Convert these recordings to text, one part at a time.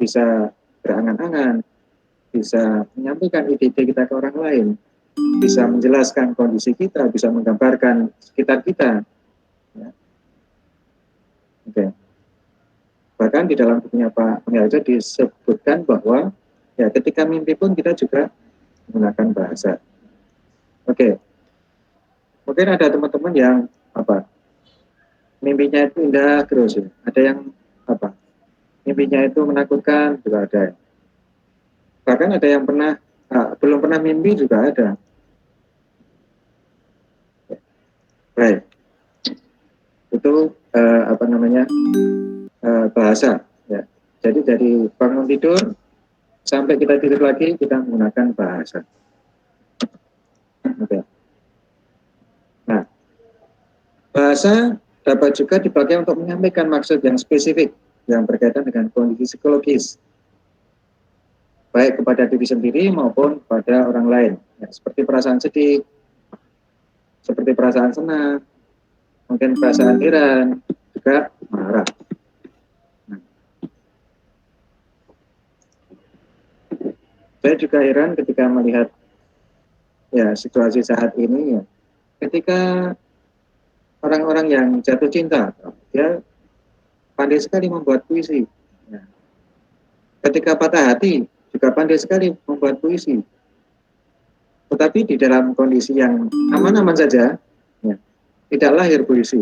bisa berangan-angan, bisa menyampaikan ide-ide kita ke orang lain, bisa menjelaskan kondisi kita, bisa menggambarkan sekitar kita. Ya. Oke. Bahkan di dalam bukunya Pak Miharjo disebutkan bahwa ya ketika mimpi pun kita juga menggunakan bahasa. Oke. Mungkin ada teman-teman yang mimpinya itu indah terus ya. Ada yang mimpinya itu menakutkan juga ada. Bahkan ada yang belum pernah mimpi juga ada. Baik. Itu bahasa ya. Jadi dari bangun tidur sampai kita tidur lagi kita menggunakan bahasa. Oke. Nah, bahasa dapat juga dipakai untuk menyampaikan maksud yang spesifik yang berkaitan dengan kondisi psikologis, baik kepada diri sendiri maupun kepada orang lain. Ya, seperti perasaan sedih, seperti perasaan senang, mungkin perasaan heran, juga marah. Nah, saya juga heran ketika melihat ya situasi saat ini ya, ketika orang-orang yang jatuh cinta, dia pandai sekali membuat puisi. Ya. Ketika patah hati, juga pandai sekali membuat puisi. Tetapi di dalam kondisi yang aman-aman saja, ya, tidak lahir puisi.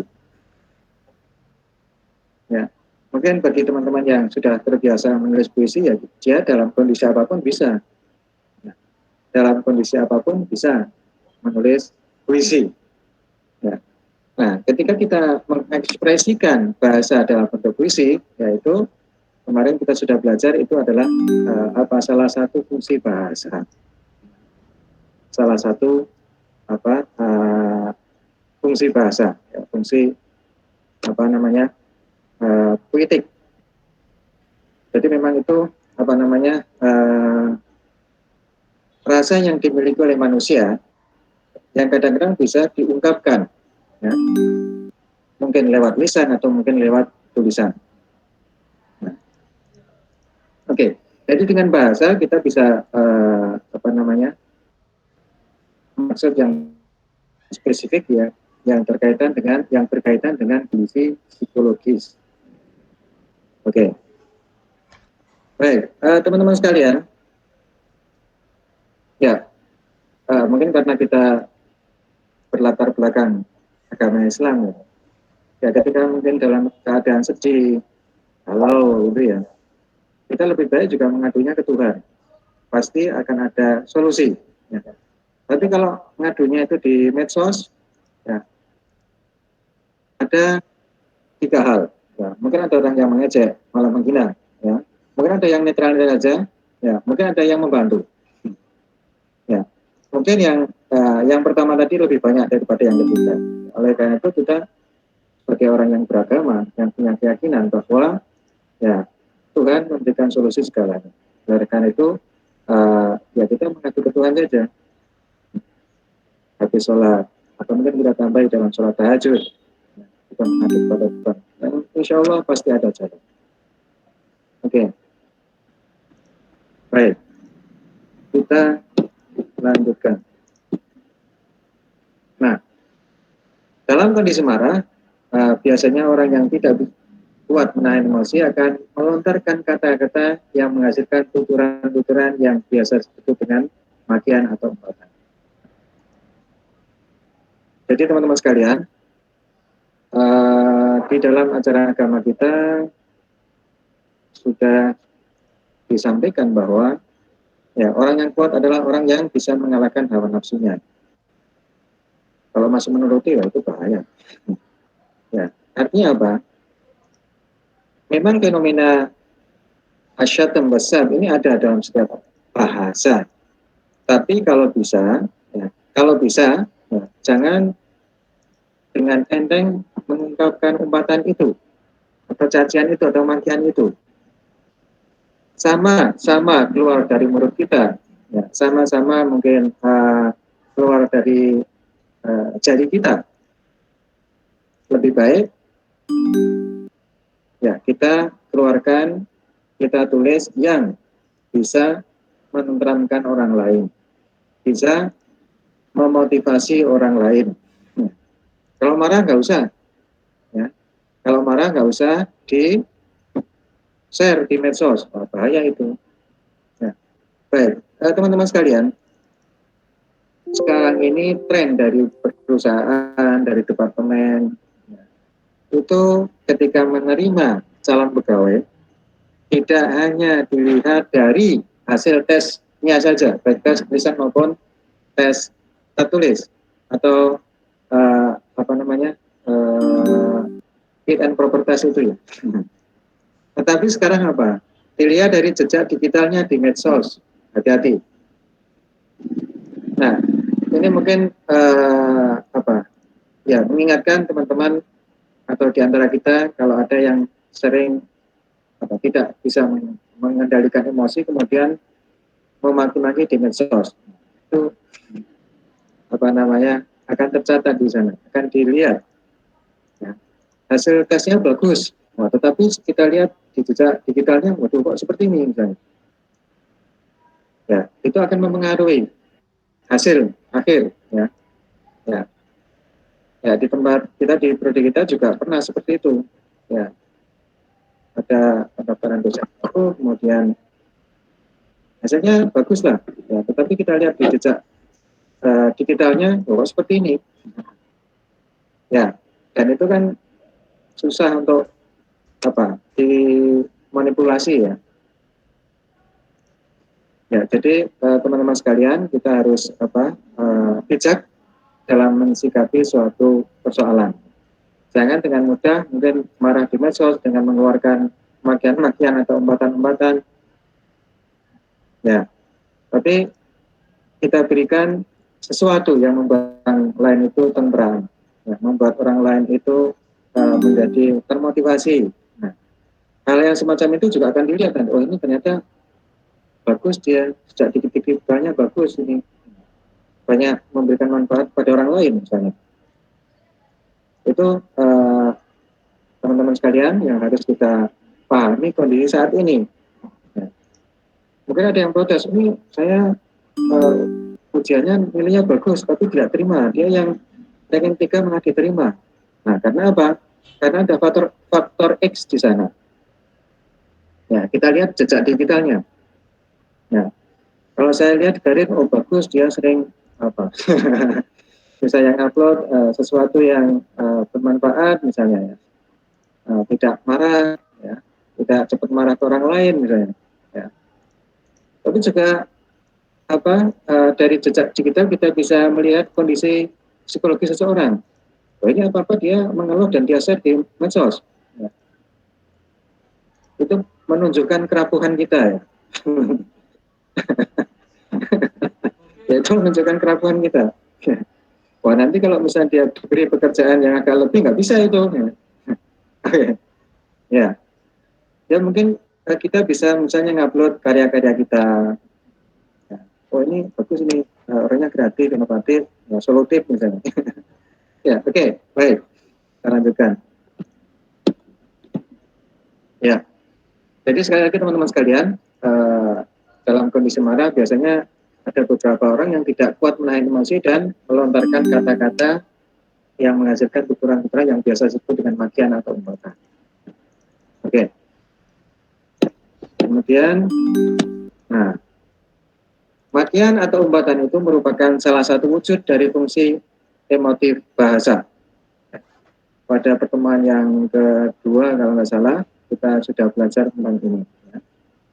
Ya. Mungkin bagi teman-teman yang sudah terbiasa menulis puisi, ya dia dalam kondisi apapun bisa. Ya. Dalam kondisi apapun bisa menulis puisi. Ya. Nah, ketika kita mengekspresikan bahasa dalam bentuk puisi, yaitu kemarin kita sudah belajar itu adalah salah satu fungsi bahasa, salah satu fungsi bahasa, ya, fungsi puitik. Jadi memang itu rasa yang dimiliki oleh manusia yang kadang-kadang bisa diungkapkan, ya, mungkin lewat lisan atau mungkin lewat tulisan. Nah, oke. Jadi dengan bahasa kita bisa maksud yang spesifik ya, yang berkaitan dengan kondisi psikologis. Oke. Baik, teman-teman sekalian. Ya, mungkin karena kita berlatar belakang agama Islam ya, ketika mungkin dalam keadaan sedih, galau gitu ya, kita lebih baik juga mengadunya ke Tuhan. Pasti akan ada solusi. Ya. Tapi kalau ngadunya itu di medsos, ya, ada 3 hal. Ya. Mungkin ada orang yang mengejek, malah menghina. Ya. Mungkin ada yang netral saja, ya. Mungkin ada yang membantu. Ya. Mungkin yang pertama tadi lebih banyak daripada yang ketiga. Oleh karena itu kita sebagai orang yang beragama, yang punya keyakinan bahwa ya Tuhan memberikan solusi segalanya. Oleh karena itu ya kita mengadu ke Tuhan saja. Habis sholat, atau mungkin kita tambahi dalam sholat tahajud, kita mengadu kepada Tuhan. Dan insya Allah pasti ada jalan. Oke. Baik. Kita lanjutkan. Nah, dalam kondisi marah, biasanya orang yang tidak kuat menahan emosi akan melontarkan kata-kata yang menghasilkan tuturan-tuturan yang biasa disebut dengan makian atau umpatan. Jadi teman-teman sekalian, di dalam ajaran agama kita sudah disampaikan bahwa ya orang yang kuat adalah orang yang bisa mengalahkan hawa nafsunya. Kalau masih menuruti, ya itu bahaya. Ya, artinya apa? Memang fenomena asyatan besar ini ada dalam setiap bahasa. Tapi kalau bisa, ya, jangan dengan enteng mengungkapkan umpatan itu, atau cacian itu, atau makian itu. Sama keluar dari mulut kita, ya, sama-sama mungkin keluar dari jari kita. Lebih baik ya kita keluarkan kita tulis yang bisa menenteramkan orang lain, bisa memotivasi orang lain. Kalau marah nggak usah, ya. Kalau marah nggak usah di share di medsos, bahaya itu. Ya. Baik, teman-teman sekalian, sekarang ini tren dari perusahaan, dari departemen, itu ketika menerima calon pegawai, tidak hanya dilihat dari hasil tesnya saja, baik tes tulisan maupun tes tertulis atau apa namanya fit and proper test itu ya. Tetapi sekarang apa? Dilihat dari jejak digitalnya di medsos. Hati-hati. Nah, ini mungkin apa? Ya, mengingatkan teman-teman atau di antara kita kalau ada yang sering apa, tidak bisa mengendalikan emosi kemudian memaki-maki di medsos. Itu apa namanya? Akan tercatat di sana, akan dilihat. Ya. Hasil tesnya bagus, nah, tetapi kita lihat di jejak digitalnya, waduh kok seperti ini misalnya. Ya, itu akan mempengaruhi hasil akhir. Ya, ya, ya di tempat kita di prodi kita juga pernah seperti itu. Ya, ada pendaftaran dosen baru, kemudian hasilnya bagus lah. Ya, tetapi kita lihat di jejak digitalnya, oh seperti ini. Ya, dan itu kan susah untuk apa dimanipulasi ya. Ya, jadi teman-teman sekalian kita harus apa bijak dalam mensikapi suatu persoalan. Jangan dengan mudah mungkin marah di medsos dengan mengeluarkan makian-makian atau umpatan-umpatan. Ya, tapi kita berikan sesuatu yang membuat orang lain itu tenteram, ya, membuat orang lain itu menjadi termotivasi. Nah, hal yang semacam itu juga akan dilihat kan, oh ini ternyata bagus dia sejak dikit-dikit banyak bagus ini banyak memberikan manfaat pada orang lain misalnya. Itu teman-teman sekalian yang harus kita pahami kondisi saat ini. Ya. Mungkin ada yang protes, ini saya ujiannya nilainya bagus tapi tidak terima, dia yang ranking 3 malah diterima. Nah, karena apa? Karena ada faktor X di sana. Ya, kita lihat jejak digitalnya. Ya, kalau saya lihat dari oh bagus dia sering apa? Bisa yang upload sesuatu yang bermanfaat misalnya ya. Tidak marah ya, tidak cepat marah ke orang lain misalnya. Ya. Tapi juga apa dari jejak digital kita bisa melihat kondisi psikologi seseorang. Oh, ini apa-apa dia mengeluh dan dia share di medsos. Ya. Itu menunjukkan kerapuhan kita ya. Ya itu menunjukkan kerapuhan kita. Wah nanti kalau misalnya dia diberi pekerjaan yang agak lebih nggak bisa itu. Ya, ya mungkin kita bisa misalnya ngupload karya-karya kita. Ya. Oh ini bagus ini orangnya kreatif, inovatif, ya, solutif misalnya. Ya oke, baik kita lanjutkan. Ya, jadi sekali lagi teman-teman sekalian, dalam kondisi marah biasanya ada beberapa orang yang tidak kuat menahan emosi dan melontarkan kata-kata yang menghasilkan tuturan-tuturan yang biasa disebut dengan makian atau umpatan. Oke. Kemudian, nah, makian atau umpatan itu merupakan salah satu wujud dari fungsi emotif bahasa. Pada pertemuan yang kedua kalau nggak salah, kita sudah belajar tentang ini, ya,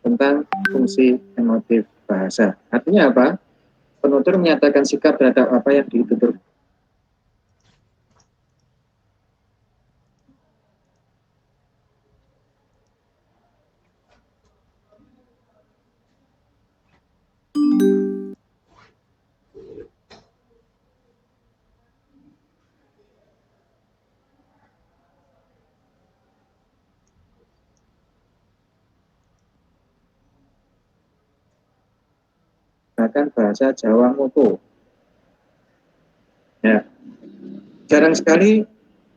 tentang fungsi emotif bahasa. Artinya apa? Penutur menyatakan sikap terhadap apa yang ditutur. Bahkan bahasa Jawa Moko. Ya. Jarang sekali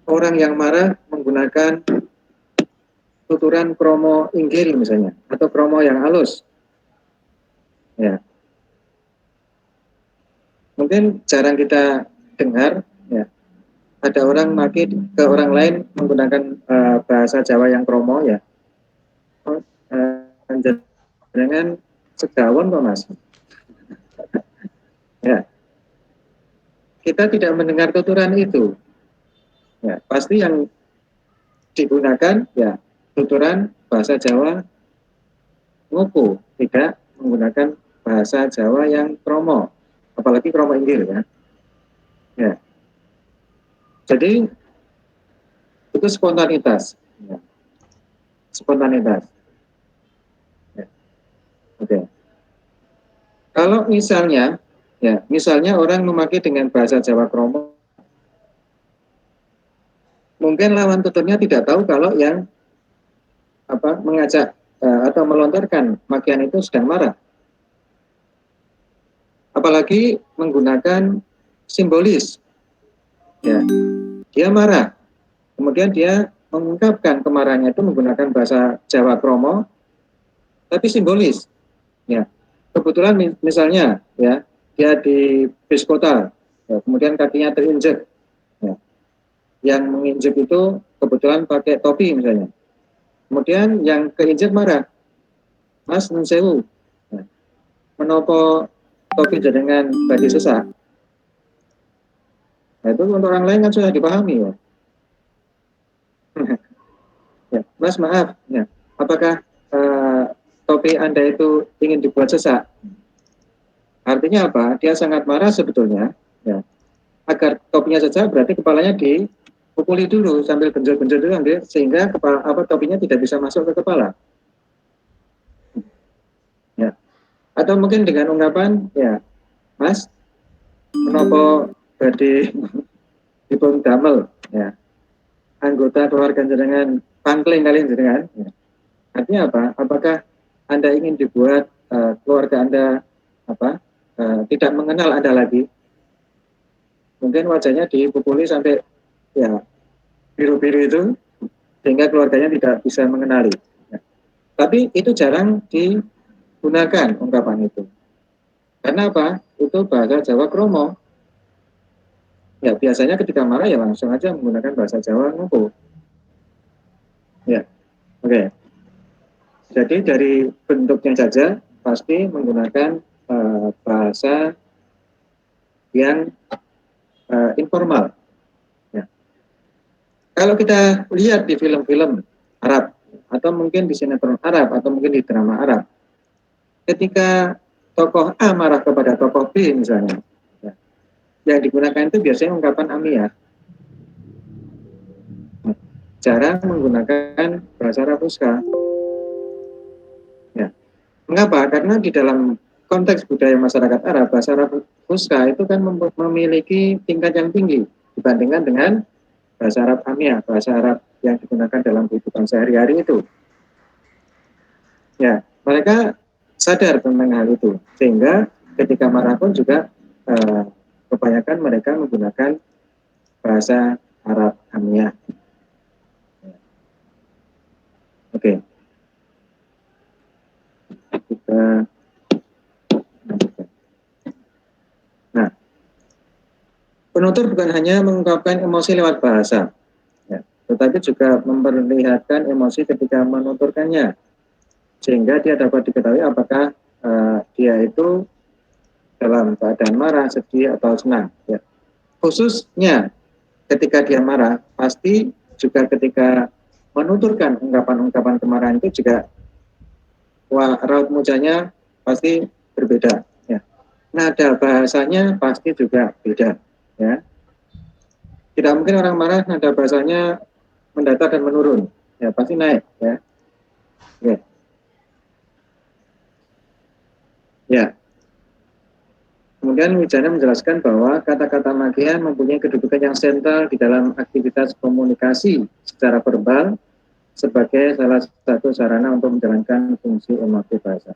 orang yang marah menggunakan tuturan kromo inggil misalnya, atau kromo yang halus. Ya, mungkin jarang kita dengar, ya, ada orang maki ke orang lain menggunakan bahasa Jawa yang kromo, ya. Oh, dengan segawon kok Mas. Ya, kita tidak mendengar tuturan itu. Ya, pasti yang digunakan ya tuturan bahasa Jawa ngoko, tidak menggunakan bahasa Jawa yang kromo, apalagi kromo inggil, ya. Ya, jadi itu spontanitas, ya. Spontanitas. Ya. Oke. Kalau misalnya, ya, misalnya orang memakai dengan bahasa Jawa kromo, mungkin lawan tuturnya tidak tahu kalau yang mengajak atau melontarkan makian itu sedang marah, apalagi menggunakan simbolis, ya, dia marah, kemudian dia mengungkapkan kemarahannya itu menggunakan bahasa Jawa kromo, tapi simbolis, ya. Kebetulan misalnya, ya, dia di bis kota, ya, kemudian kakinya terinjek, ya. Yang menginjek itu kebetulan pakai topi misalnya, kemudian yang keinjek marah, Mas nun sewu, ya, menopo topi jenengan badi sesak. Nah, itu untuk orang lain kan sudah dipahami, ya. Ya, Mas maaf, ya, apakah topi Anda itu ingin dibuat sesak? Artinya apa? Dia sangat marah sebetulnya, ya. Agar topinya sesak berarti kepalanya dipukuli dulu sambil benjol-benjol dulu, sehingga kepala topinya tidak bisa masuk ke kepala. Ya. Atau mungkin dengan ungkapan, ya, Mas, menopo badhe dipun damel, ya, anggota keluarga jenengan pangkling kalian jenengan, ya. Artinya apa? Apakah Anda ingin dibuat keluarga Anda tidak mengenal Anda lagi? Mungkin wajahnya dipukuli sampai, ya, biru-biru itu, sehingga keluarganya tidak bisa mengenali. Ya. Tapi itu jarang digunakan ungkapan itu. Karena apa? Itu bahasa Jawa kromo. Ya, biasanya ketika marah ya langsung aja menggunakan bahasa Jawa ngoko. Ya, oke. Jadi dari bentuknya saja pasti menggunakan bahasa yang informal. Ya. Kalau kita lihat di film-film Arab, atau mungkin di sinetron Arab, atau mungkin di drama Arab, ketika tokoh A marah kepada tokoh B misalnya, ya, yang digunakan itu biasanya ungkapan amiyah. Jarang menggunakan bahasa Arab Fuska. Ya. Mengapa? Karena di dalam konteks budaya masyarakat Arab, bahasa Arab Fuska itu kan memiliki tingkat yang tinggi dibandingkan dengan bahasa Arab amiyah, bahasa Arab yang digunakan dalam kehidupan sehari-hari itu. Ya, mereka sadar tentang hal itu, sehingga ketika marah pun juga kebanyakan mereka menggunakan bahasa Arab amiyah. Oke. Kita Nah, penutur bukan hanya mengungkapkan emosi lewat bahasa, ya, tetapi juga memperlihatkan emosi ketika menuturkannya, sehingga dia dapat diketahui apakah dia itu dalam keadaan marah, sedih, atau senang. Ya. Khususnya ketika dia marah, pasti juga ketika menuturkan ungkapan-ungkapan kemarahan itu juga raut mukanya pasti berbeda. Ya. Nada bahasanya pasti juga beda. Ya. Tidak mungkin orang marah nada bahasanya mendatar dan menurun. Ya, pasti naik. Ya. Ya. Ya. Kemudian Wijana menjelaskan bahwa kata-kata makian mempunyai kedudukan yang sentral di dalam aktivitas komunikasi secara verbal sebagai salah satu sarana untuk menjalankan fungsi emosi bahasa.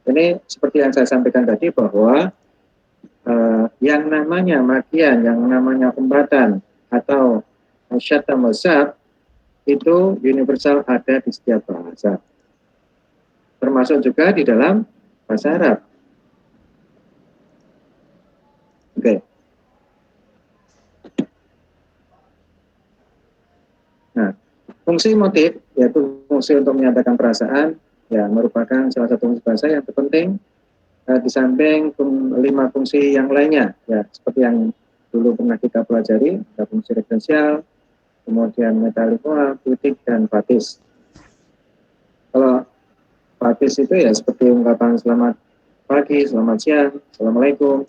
Ini seperti yang saya sampaikan tadi bahwa yang namanya makian, yang namanya umbatan atau syatam wasab itu universal, ada di setiap bahasa, termasuk juga di dalam bahasa Arab. Oke. Nah, fungsi motif, yaitu fungsi untuk menyatakan perasaan, ya merupakan salah satu fungsi bahasa yang terpenting, di samping 5 fungsi yang lainnya, ya seperti yang dulu pernah kita pelajari, ada fungsi referensial, kemudian metalikoa, puitik, dan fatis. Kalau fatis itu ya seperti ungkapan selamat pagi, selamat siang, assalamualaikum,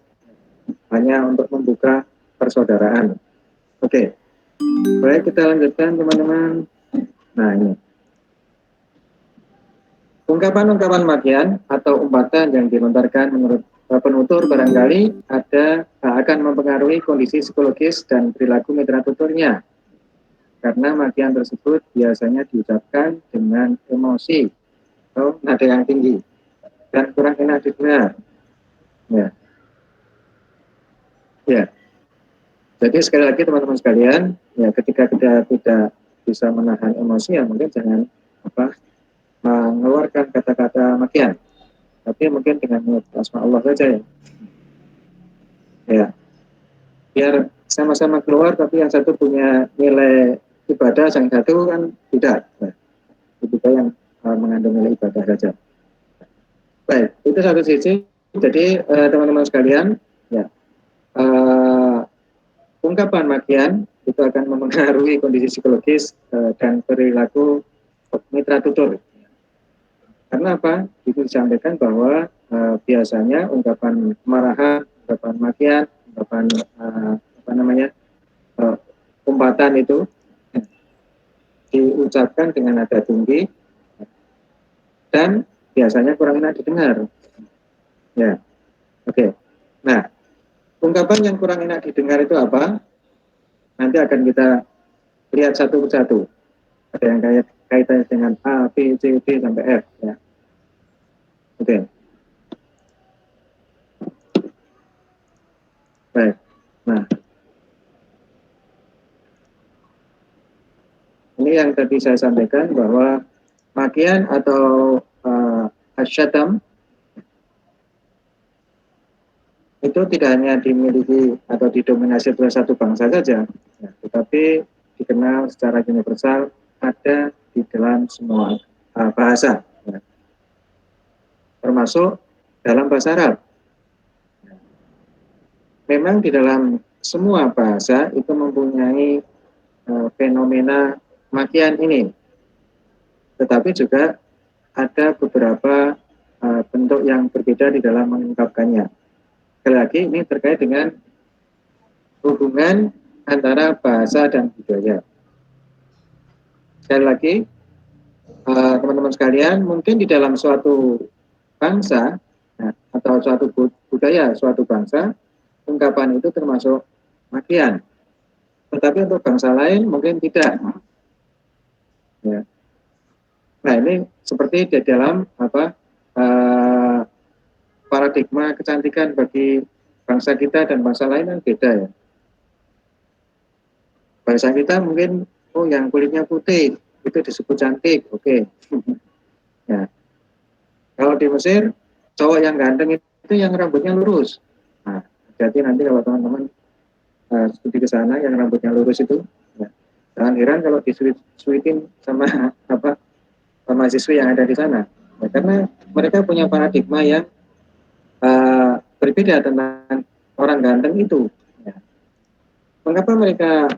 hanya untuk membuka persaudaraan. Oke, baik, kita lanjutkan teman-teman. Nah, ini ungkapan-ungkapan makian atau umpatan yang dilontarkan menurut penutur barangkali akan mempengaruhi kondisi psikologis dan perilaku mitra tuturnya, karena makian tersebut biasanya diucapkan dengan emosi atau nada yang tinggi dan kurang enak didengar. Ya, ya. Jadi sekali lagi teman-teman sekalian, ya ketika kita tidak bisa menahan emosi, ya mungkin jangan mengeluarkan kata-kata makian, tapi mungkin dengan asma Allah saja, ya. Ya, biar sama-sama keluar, tapi yang satu punya nilai ibadah, yang satu kan tidak. Nah, itu yang mengandung nilai ibadah saja. Baik, itu satu sisi. Jadi teman-teman sekalian, ya ungkapan makian itu akan mempengaruhi kondisi psikologis dan perilaku mitra tutur. Karena apa? Itu disampaikan bahwa biasanya ungkapan kemarahan, ungkapan makian, ungkapan umpatan itu diucapkan dengan nada tinggi dan biasanya kurang enak didengar. Ya, oke. Nah, ungkapan yang kurang enak didengar itu apa? Nanti akan kita lihat satu persatu. Ada yang kaitannya dengan A, B, C, D sampai F. Ya. Oke. Baik. Nah, ini yang tadi saya sampaikan bahwa makian atau asyatam itu tidak hanya dimiliki atau didominasi oleh satu bangsa saja, ya, tetapi dikenal secara universal, ada di dalam semua bahasa, ya, termasuk dalam bahasa Arab. Memang di dalam semua bahasa itu mempunyai fenomena makian ini, tetapi juga ada beberapa bentuk yang berbeda di dalam mengungkapkannya. Sekali lagi ini terkait dengan hubungan antara bahasa dan budaya. Sekali lagi, teman-teman sekalian, mungkin di dalam suatu bangsa atau suatu budaya, suatu bangsa, ungkapan itu termasuk makian. Tetapi untuk bangsa lain mungkin tidak. Ya. Nah, ini seperti di dalam paradigma kecantikan bagi bangsa kita dan bangsa lain kan beda, ya. Bangsa kita mungkin yang kulitnya putih itu disebut cantik, oke. Ya. Kalau di Mesir cowok yang ganteng itu yang rambutnya lurus. Nah, jadi nanti kalau teman-teman studi ke sana yang rambutnya lurus itu, ya, jangan heran kalau disuitin sama mahasiswa yang ada di sana, ya, karena mereka punya paradigma yang berbeda tentang orang ganteng itu. Ya. Mengapa mereka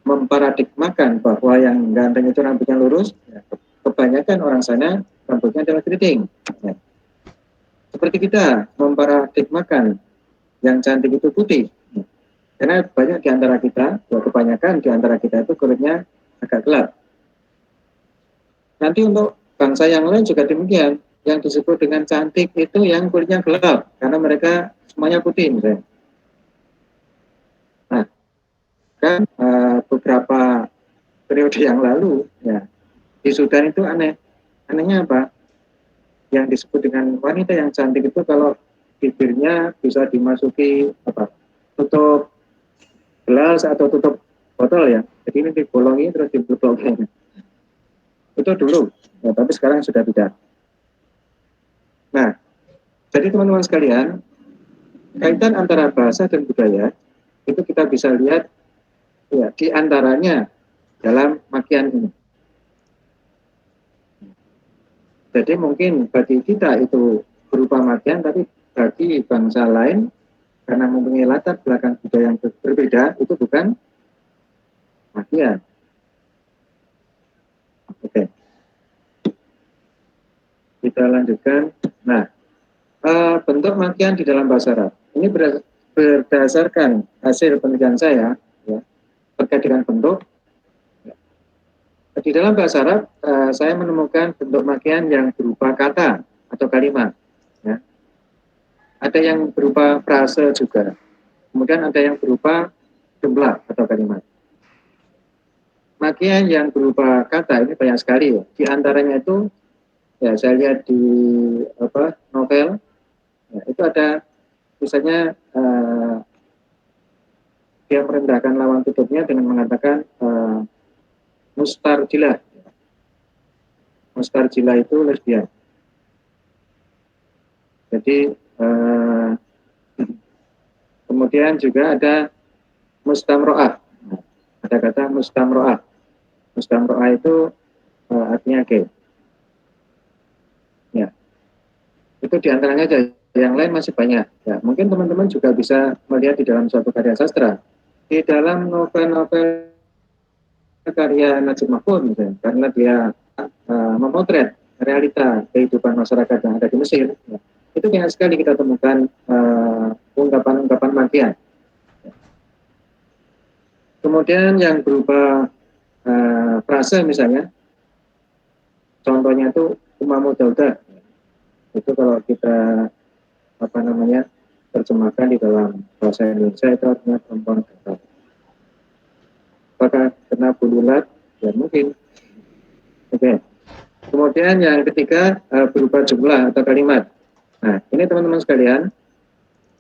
memparadigmakan bahwa yang ganteng itu rambutnya lurus? Ya, kebanyakan orang sana rambutnya adalah keriting. Ya. Seperti kita memparadigmakan yang cantik itu putih. Ya. Karena banyak di antara kita, ya kebanyakan di antara kita itu kulitnya agak gelap. Nanti untuk bangsa yang lain juga demikian. Yang disebut dengan cantik itu yang kulitnya gelap, karena mereka semuanya putih misalnya. Nah, kan beberapa periode yang lalu, ya, di Sudan itu aneh. Anehnya apa? Yang disebut dengan wanita yang cantik itu kalau bibirnya bisa dimasuki tutup gelas atau tutup botol ya. Jadi ini dibolongi terus diblokir. Itu dulu, ya, tapi sekarang sudah tidak. Nah, jadi teman-teman sekalian, kaitan antara bahasa dan budaya itu kita bisa lihat ya di antaranya dalam makian ini. Jadi mungkin bagi kita itu berupa makian, tapi bagi bangsa lain karena mempunyai latar belakang budaya yang berbeda itu bukan makian. Oke, kita lanjutkan. Nah, bentuk makian di dalam bahasa Arab ini berdasarkan hasil penelitian saya ya, terkait dengan bentuk. Di dalam bahasa Arab, saya menemukan bentuk makian yang berupa kata atau kalimat. Ya. Ada yang berupa frase juga. Kemudian ada yang berupa jumlah atau kalimat. Makian yang berupa kata ini banyak sekali. Ya. Di antaranya itu, ya saya lihat di novel, ya, itu ada misalnya dia merendahkan lawan tutupnya dengan mengatakan mustarjilah. Mustarjilah itu lesbian. Jadi kemudian juga ada mustamro'ah. Ada kata mustamro'ah. Mustamro'ah itu artinya gay. Ya, itu diantaranya aja. Yang lain masih banyak. Ya, mungkin teman-teman juga bisa melihat di dalam suatu karya sastra. Di dalam novel-novel karya Najib Mahfud misalnya, karena dia memotret realita kehidupan masyarakat yang ada di Mesir, ya, itu banyak sekali kita temukan ungkapan-ungkapan makian. Kemudian yang berupa frase misalnya, contohnya itu umamu dauda. Itu kalau kita terjemahkan di dalam bahasa Indonesia itu artinya perempuan gatal. Apakah kena bululat? Ya mungkin. Oke. Kemudian yang ketiga berupa jumlah atau kalimat. Nah, ini teman-teman sekalian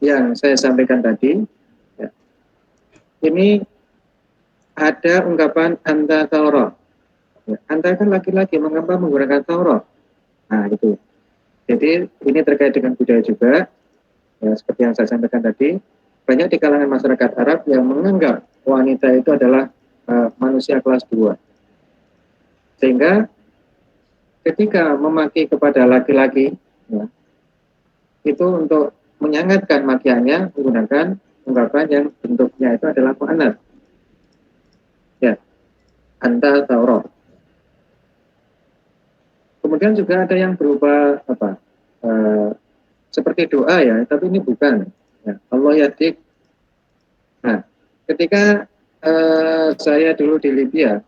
yang saya sampaikan tadi, ya, ini ada ungkapan anta Taurat. Ya, anta kan laki-laki, mengapa menggunakan Taurat? Nah, itu. Jadi ini terkait dengan budaya juga, ya, seperti yang saya sampaikan tadi, banyak di kalangan masyarakat Arab yang menganggap wanita itu adalah manusia kelas 2. Sehingga ketika memaki kepada laki-laki, ya, itu untuk menyangatkan makiannya menggunakan ungkapan yang bentuknya itu adalah mu'anats. Ya, anta Taurat. Kemudian juga ada yang berupa seperti doa ya, tapi ini bukan. Ya, Allah yadik. Nah, ketika saya dulu di Libya,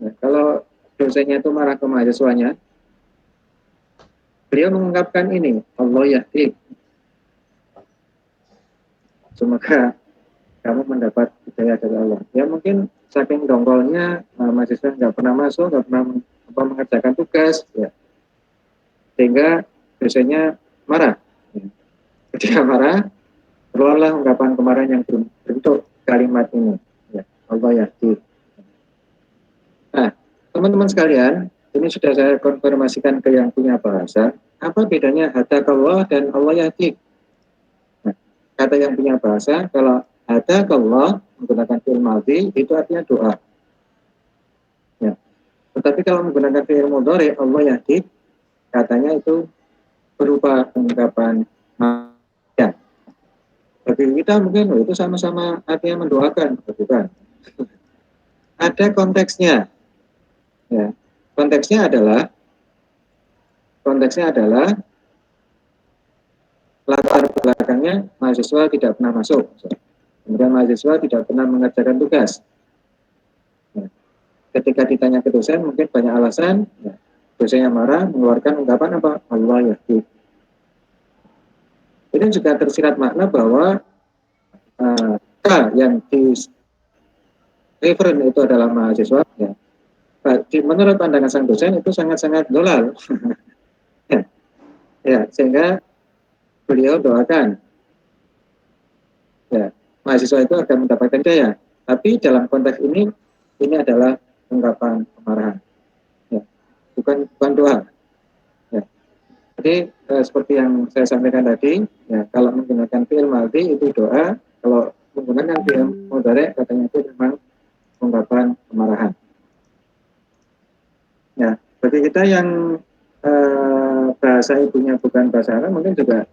ya, kalau dosennya itu marah ke mahasiswanya, beliau mengungkapkan ini, Allah yadik. Semoga kamu mendapat hidayah dari Allah. Ya mungkin saking dongkolnya mahasiswa nggak pernah masuk, nggak pernah mengerjakan tugas, ya. Sehingga dosennya marah. Ya. Ketika marah, keluarlah ungkapan kemarin yang berbentuk kalimat ini. Ya, Allah yahdi. Nah, teman-teman sekalian, ini sudah saya konfirmasikan ke yang punya bahasa. Apa bedanya hadakallah dan Allah yahdi? Nah, kata yang punya bahasa, kalau hadakallah menggunakan fi'il madhi itu artinya doa. Ya. Tetapi kalau menggunakan fi'il mudhari Allah yahdi, katanya itu berupa ungkapan ya. Bagi kita mungkin itu sama-sama artinya mendoakan, bukan? Ada konteksnya. Ya. Konteksnya adalah latar belakangnya mahasiswa tidak pernah masuk. Kemudian mahasiswa tidak pernah mengerjakan tugas. Ya. Ketika ditanya ke dosen mungkin banyak alasan, ya. Dosennya marah, mengeluarkan ungkapan apa? Allah yahdi. Ini juga tersirat makna bahwa yang di referen itu adalah mahasiswa, ya. Menurut pandangan sang dosen itu sangat-sangat dolal. Ya, sehingga beliau doakan, ya, mahasiswa itu akan mendapatkan hidayah. Tapi dalam konteks ini adalah ungkapan kemarahan, ya. Bukan doa. Ya. Jadi seperti yang saya sampaikan tadi, ya, kalau menggunakan fi'il madhi itu doa, kalau menggunakan fi'il mudhari katanya itu memang ungkapan kemarahan. Ya, bagi kita yang bahasa ibunya bukan bahasa Arab mungkin juga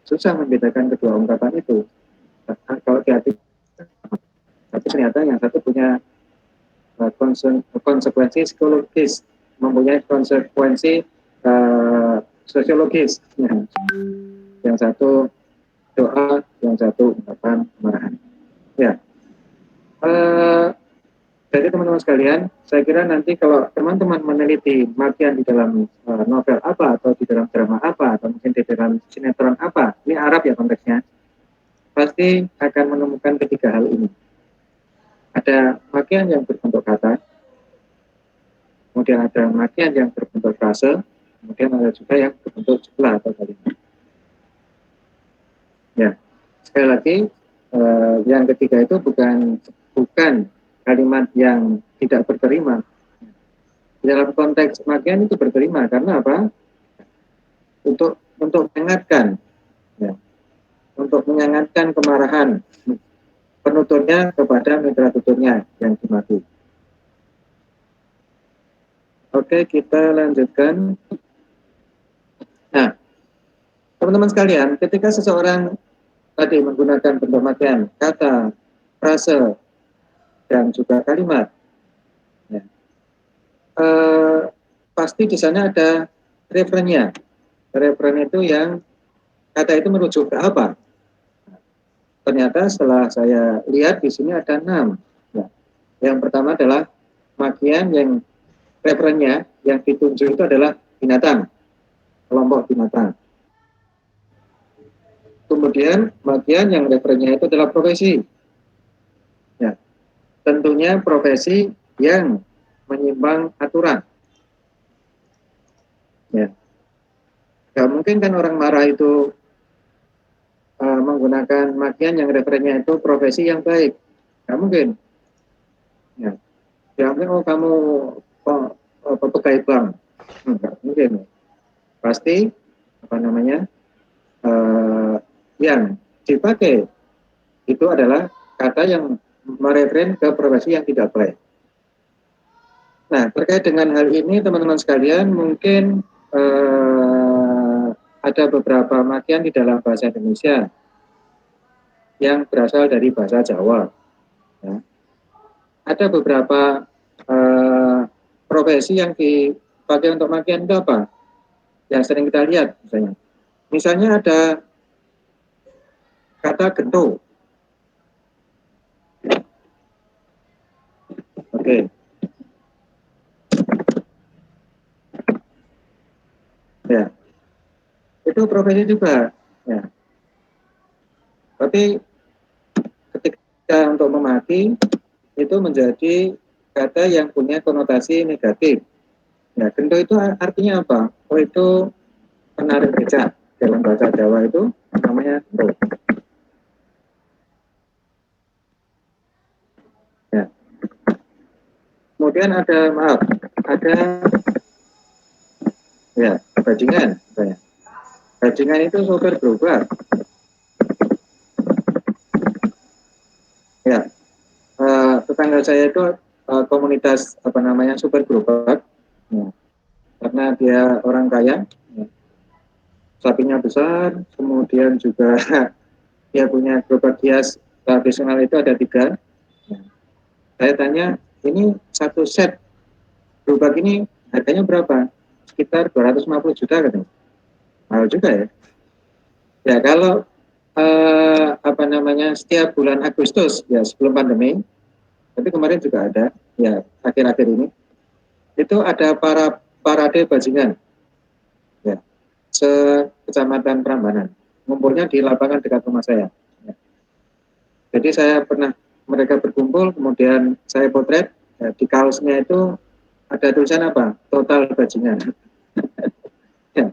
susah membedakan kedua ungkapan itu. Kalau hati, tapi ternyata yang satu punya konsekuensi psikologis, mempunyai konsekuensi sosiologis. Ya. Yang satu doa, yang satu ungkapan kemarahan. Ya. Jadi teman-teman sekalian, saya kira nanti kalau teman-teman meneliti makian di dalam novel apa, atau di dalam drama apa, atau mungkin di dalam sinetron apa, ini Arab ya konteksnya, pasti akan menemukan ketiga hal ini. Ada makian yang berbentuk kata, kemudian ada makian yang berbentuk frase, kemudian ada juga yang berbentuk jumlah atau kalimat. Ya, sekali lagi, yang ketiga itu bukan kalimat yang tidak berterima. Dalam konteks makian itu berterima karena apa? Untuk mengingatkan, ya, untuk mengingatkan kemarahan penuturnya kepada mitra tuturnya yang dimaki. Oke, kita lanjutkan. Nah, teman-teman sekalian, ketika seseorang tadi menggunakan bentuk makian, kata, frase, dan juga kalimat, ya, pasti di sana ada referennya. Referen itu yang kata itu merujuk ke apa? Ternyata setelah saya lihat di sini ada 6. Ya. Yang pertama adalah makian yang referennya yang ditunjuk itu adalah binatang, kelompok binatang. Kemudian makian yang referennya itu adalah profesi. Ya. Tentunya profesi yang menyimpang aturan. Ya. Gak mungkin kan orang marah itu menggunakan makian yang referennya itu profesi yang baik. Gak mungkin. Ya. Ya mungkin kamu pegawai bank. Enggak mungkin. Pasti apa namanya? Yang dipakai itu adalah kata yang mereferen ke profesi yang tidak baik. Nah, terkait dengan hal ini teman-teman sekalian mungkin ada beberapa makian di dalam bahasa Indonesia yang berasal dari bahasa Jawa. Ya. Ada beberapa profesi yang dipakai untuk makian itu apa? Yang sering kita lihat misalnya. Misalnya ada kata gento. Oke. Ya. Itu profesi juga. Ya. Tapi ketika untuk memaki itu menjadi kata yang punya konotasi negatif. Ya, gento itu artinya apa? Oh, itu penarik becak. Dalam bahasa Jawa itu namanya gento. Ya. Kemudian ada ya bajingan. Bajingan itu sopir gerobak. Ya, tetangga saya itu komunitas apa namanya sopir gerobak. Ya. Karena dia orang kaya, ya. Sapinya besar, kemudian juga dia punya gerobak hias tradisional itu ada 3. Ya. Saya tanya, ini satu set gerobak ini harganya berapa? Sekitar 250 juta katanya. Mahal juga ya. Ya kalau apa namanya setiap bulan Agustus ya sebelum pandemi, tapi kemarin juga ada ya akhir-akhir ini itu ada parade bajingan ya se-Kecamatan Prambanan, ngumpulnya di lapangan dekat rumah saya. Ya. Jadi saya pernah mereka berkumpul, kemudian saya potret ya, di kaosnya itu ada tulisan apa? Total bajingan. Ya,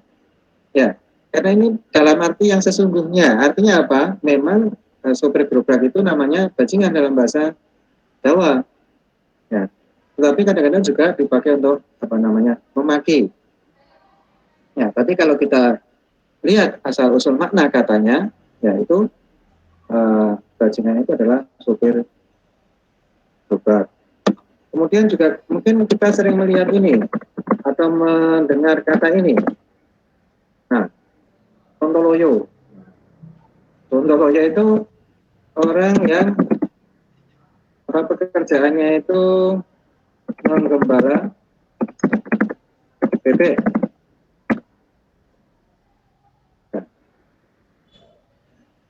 ya. Karena ini dalam arti yang sesungguhnya. Artinya apa? Memang sopir gerobak itu namanya bajingan dalam bahasa Jawa. Ya. Tetapi kadang-kadang juga dipakai untuk apa namanya memaki. Ya, tapi kalau kita lihat asal usul makna katanya, yaitu bajingan itu adalah supir gerobak. Kemudian juga mungkin kita sering melihat ini atau mendengar kata ini. Nah, sontoloyo. Sontoloyo itu orang yang pekerjaannya itu menggembala bebek. Nah,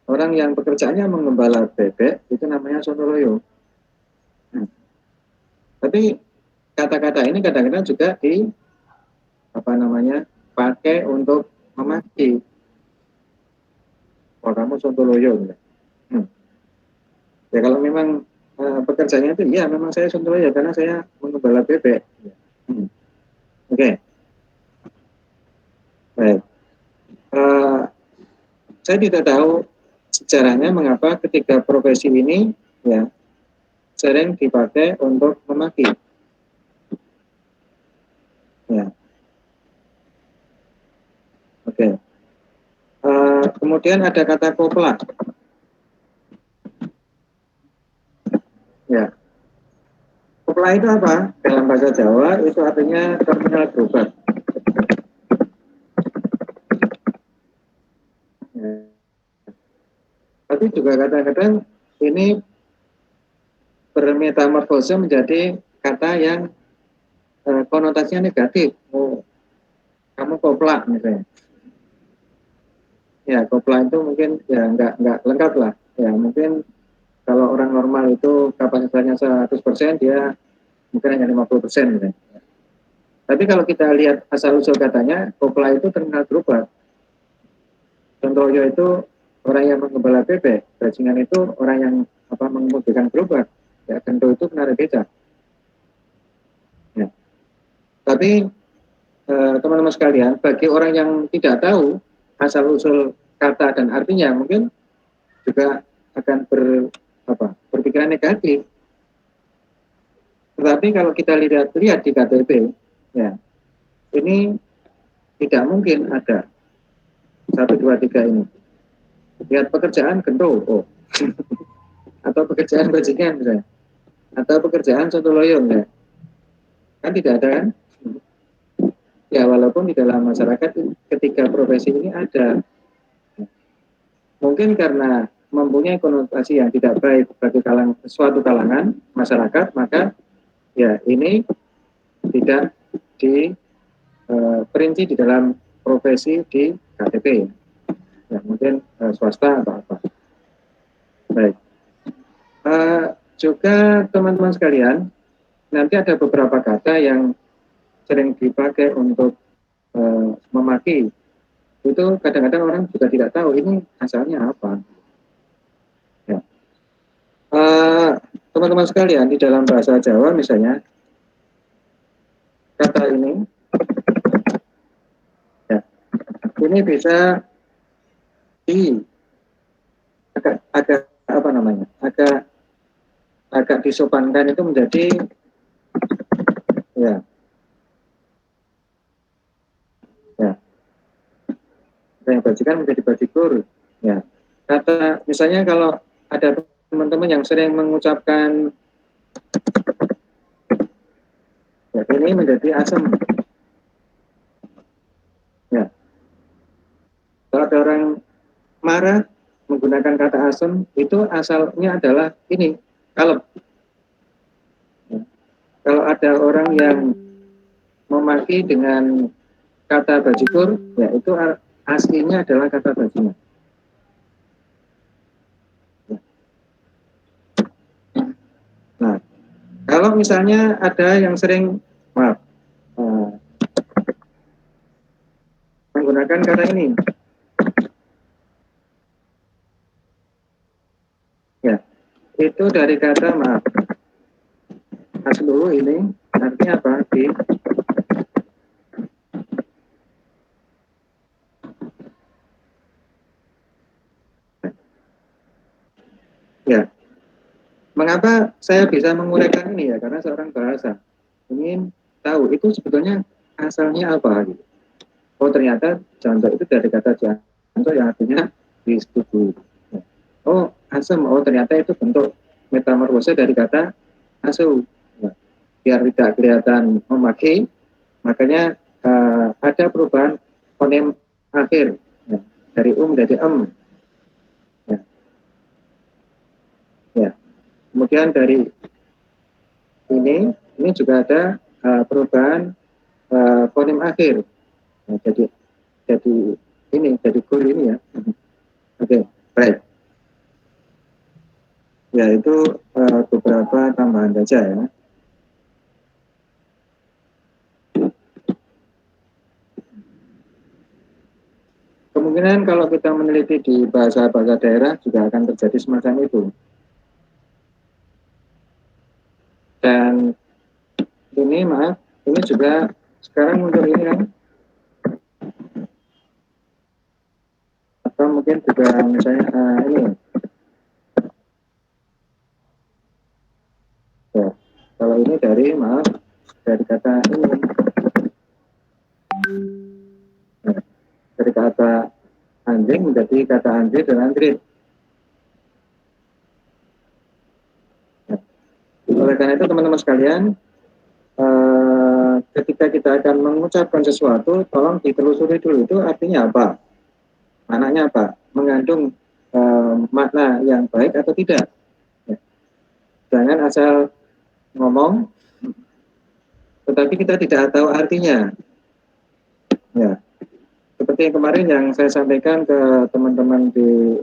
orang yang pekerjaannya menggembala bebek itu namanya sontoloyo. Nah, tapi kata-kata ini kadang-kadang juga di apa namanya pakai untuk memaki. Oh, kamu sontoloyo. Hmm. Ya kalau memang pekerjaannya itu, ya memang saya sontoloyo karena saya menggembala bebek. Hmm. Oke, okay. Baik. Saya tidak tahu sejarahnya mengapa ketika profesi ini ya sering dipakai untuk memaki. Ya, oke. Okay. Kemudian ada kata kopla. Ya, kopla itu apa? Dalam bahasa Jawa itu artinya terminal gerobak. Ya. Tapi juga kadang-kadang ini bermetamorfose menjadi kata yang konotasinya negatif. Oh, kamu kopla misalnya. Ya, kopla itu mungkin ya nggak lengkap lah. Ya, mungkin kalau orang normal itu kapasitasnya 100%, dia mungkin hanya 50% gitu. Tapi kalau kita lihat asal-usul katanya, kopla itu terminal gerobak. Contohnya itu orang yang menggembala bebek, bajingan itu orang yang mengemudikan gerobak. Ya, tentu itu menarik beca. Ya. Tapi teman-teman sekalian, bagi orang yang tidak tahu asal-usul kata dan artinya, mungkin juga akan berpikiran negatif. Tetapi kalau kita lihat di KTP, ya ini tidak mungkin ada 1, 2, 3 ini. Lihat pekerjaan gendo, oh. Atau pekerjaan bajingan misalnya, atau pekerjaan sontoloyo ya. Kan tidak ada kan? Ya walaupun di dalam masyarakat ketika profesi ini ada, mungkin karena mempunyai konotasi yang tidak baik bagi suatu kalangan masyarakat, maka ya ini tidak diperinci di dalam profesi di KTP. Ya, mungkin swasta atau apa. Baik. Juga teman-teman sekalian, nanti ada beberapa kata yang sering dipakai untuk memaki. Itu kadang-kadang orang juga tidak tahu ini asalnya apa. Ya. Teman-teman sekalian, di dalam bahasa Jawa misalnya, kata ini, ya, ini bisa agak apa namanya, agak disopankan itu menjadi ya ya yang bajikan menjadi bajigur. Ya, kata misalnya kalau ada teman-teman yang sering mengucapkan ya, ini menjadi asam. Ya, kalau ada orang marah menggunakan kata asam, itu asalnya adalah ini kalem. Ya. Kalau ada orang yang memaki dengan kata bajigur, ya itu aslinya adalah kata bajingan. Ya. Nah, kalau misalnya ada yang sering menggunakan kata ini, ya itu dari kata dulu ini artinya apa? Ya, Mengapa saya bisa menguraikan ini ya? Karena seorang bahasa ingin tahu itu sebetulnya asalnya apa gitu. Oh ternyata jantung itu dari kata jantung yang artinya disetujui. Oh asam, oh ternyata itu bentuk metamorfose dari kata asu. Nah, biar tidak kelihatan memakai, makanya ada perubahan fonem akhir ya, dari menjadi ya, ya. Kemudian dari ini juga ada perubahan fonem akhir. Nah, jadi ini jadi gur ini ya. Oke, baik. Ya itu beberapa tambahan saja ya. Kemungkinan kalau kita meneliti di bahasa-bahasa daerah juga akan terjadi semacam itu. Dan ini maaf, ini juga sekarang muncul ini kan, atau mungkin juga misalnya ini ya, kalau ini dari maaf dari kata ini ya, dari kata anjing menjadi kata anjir dan anjrit ya. Oleh karena itu teman-teman sekalian, ketika kita akan mengucapkan sesuatu tolong ditelusuri dulu itu artinya apa, maknanya apa, mengandung makna yang baik atau tidak ya. Jangan asal ngomong tetapi kita tidak tahu artinya ya, seperti yang kemarin yang saya sampaikan ke teman-teman di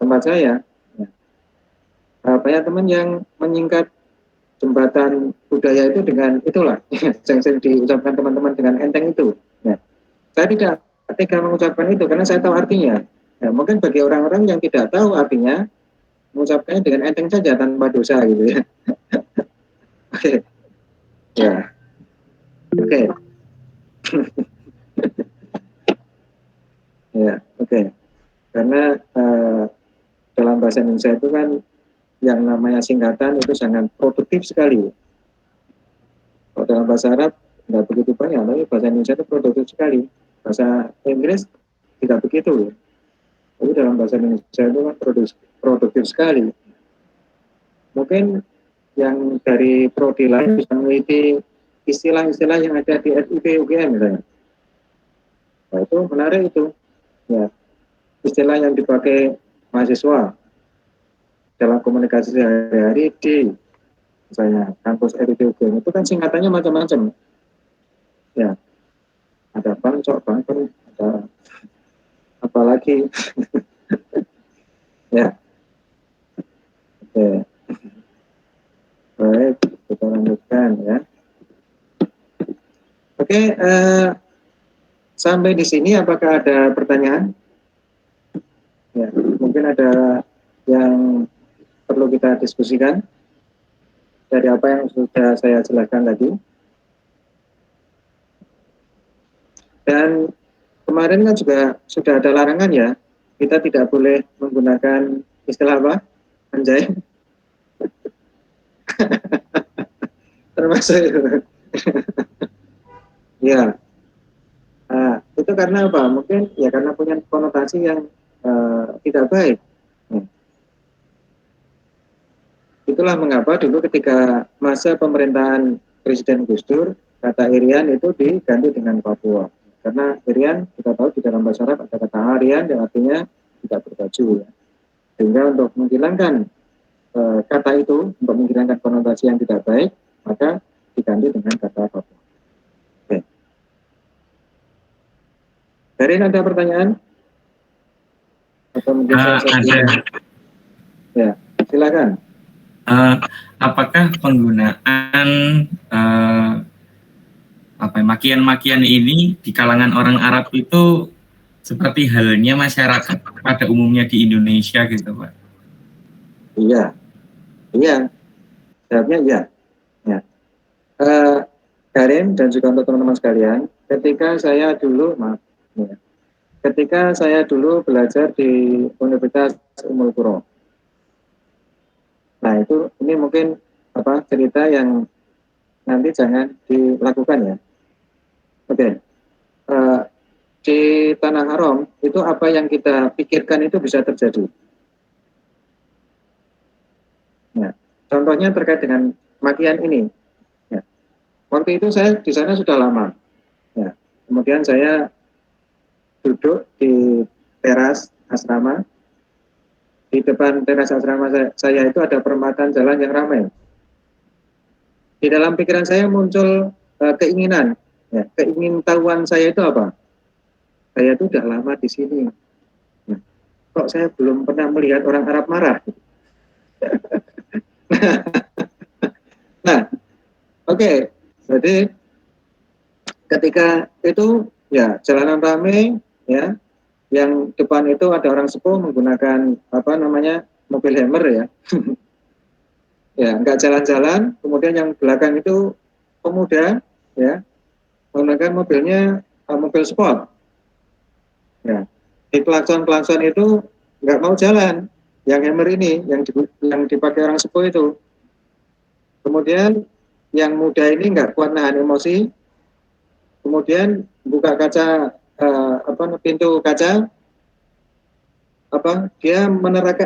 tempat saya ya. Banyak teman yang menyingkat jembatan budaya itu dengan itulah yang sering diucapkan teman-teman dengan enteng itu ya. Saya tidak tega mengucapkan itu karena saya tahu artinya ya, mungkin bagi orang-orang yang tidak tahu artinya mengucapkannya dengan enteng saja tanpa dosa gitu ya. Oke ya, oke ya, oke. Karena dalam bahasa Indonesia itu kan yang namanya singkatan itu sangat produktif sekali. Kalau dalam bahasa Arab nggak begitu banyak, tapi bahasa Indonesia itu produktif sekali. Bahasa Inggris tidak begitu. Tapi dalam bahasa Indonesia itu kan produktif sekali. Mungkin yang dari prodi lain bisa meneliti istilah-istilah yang ada di FIP UGM misalnya. Nah, itu menarik itu. Ya, istilah yang dipakai mahasiswa dalam komunikasi sehari-hari di misalnya kampus FIP UGM itu kan singkatannya macam-macam. Ya, ada bancok, bangker, ada apalagi ya. Oke. Baik, kita lanjutkan ya. Oke, sampai di sini apakah ada pertanyaan? Ya, mungkin ada yang perlu kita diskusikan dari apa yang sudah saya jelaskan tadi. Dan kemarin kan juga sudah ada larangan ya, kita tidak boleh menggunakan istilah apa? Anjay. Termasuk ya. Itu karena apa? Mungkin ya karena punya konotasi yang tidak baik. Itulah mengapa dulu ketika masa pemerintahan Presiden Gus Dur, kata Irian itu diganti dengan Papua. Karena Irian kita tahu di dalam bahasa Arab ada kata Aryan yang artinya tidak berbaju. Ya. Sehingga untuk menghilangkan kata itu, untuk menghilangkan konotasi yang tidak baik, maka diganti dengan kata Papua. Oke. Dari ada pertanyaan? Atau mungkin ada. Ya, silakan. Apakah penggunaan makian-makian ini di kalangan orang Arab itu seperti halnya masyarakat pada umumnya di Indonesia gitu, Pak? Iya, iya, jawabnya iya. Ya. Karin dan juga untuk teman-teman sekalian, ketika saya dulu belajar di Universitas Ummul Qura, Nah itu ini mungkin cerita yang nanti jangan dilakukan ya. Oke. Eh, di tanah haram itu apa yang kita pikirkan itu bisa terjadi. Nah, contohnya terkait dengan makian ini. Ya. Waktu itu saya di sana sudah lama. Ya. Kemudian saya duduk di teras asrama. Di depan teras asrama saya itu ada perempatan jalan yang ramai. Di dalam pikiran saya muncul keinginan. Ya. Keingintahuan saya itu apa? Saya itu sudah lama di sini. Nah, kok saya belum pernah melihat orang Arab marah? Nah, oke. Jadi ketika itu ya jalanan ramai ya, yang depan itu ada orang sepuh menggunakan mobil Hammer ya. Ya, nggak jalan-jalan, kemudian yang belakang itu pemuda ya, menggunakan mobilnya mobil sport. Ya. Di pelakson-pelakson itu nggak mau jalan. Yang Hammer ini yang dipakai orang sepuh itu. Kemudian yang muda ini nggak kuat nahan emosi, kemudian buka kaca pintu kaca, dia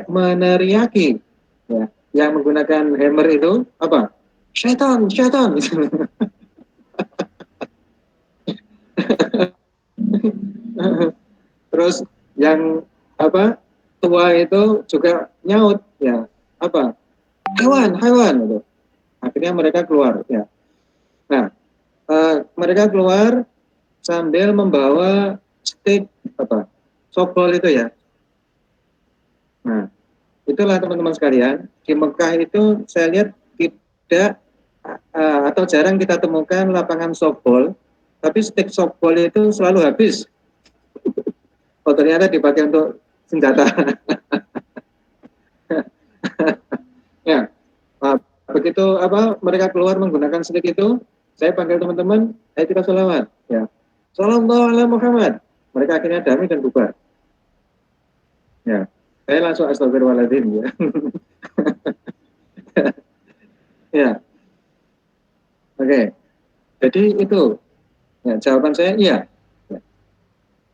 meneriaki ya, yang menggunakan Hammer itu apa? Syaitan, syaitan. Terus yang tua itu juga nyaut ya, hewan, hewan gitu. Akhirnya mereka keluar ya. Nah, mereka keluar sambil membawa stick softball itu ya. Nah, itulah teman-teman sekalian, di Mekah itu saya lihat tidak atau jarang kita temukan lapangan softball, tapi stick softball itu selalu habis. Oh, ternyata dipakai untuk senjata. Ya, begitu mereka keluar menggunakan stick itu, saya panggil teman-teman, ayo kita sholawat. Ya, Sallallahu alaihi Muhammad. Mereka akhirnya damai dan bubar. Ya, saya langsung astagfirullahaladzim ya. Ya, oke. Jadi itu ya, jawaban saya iya. Ya.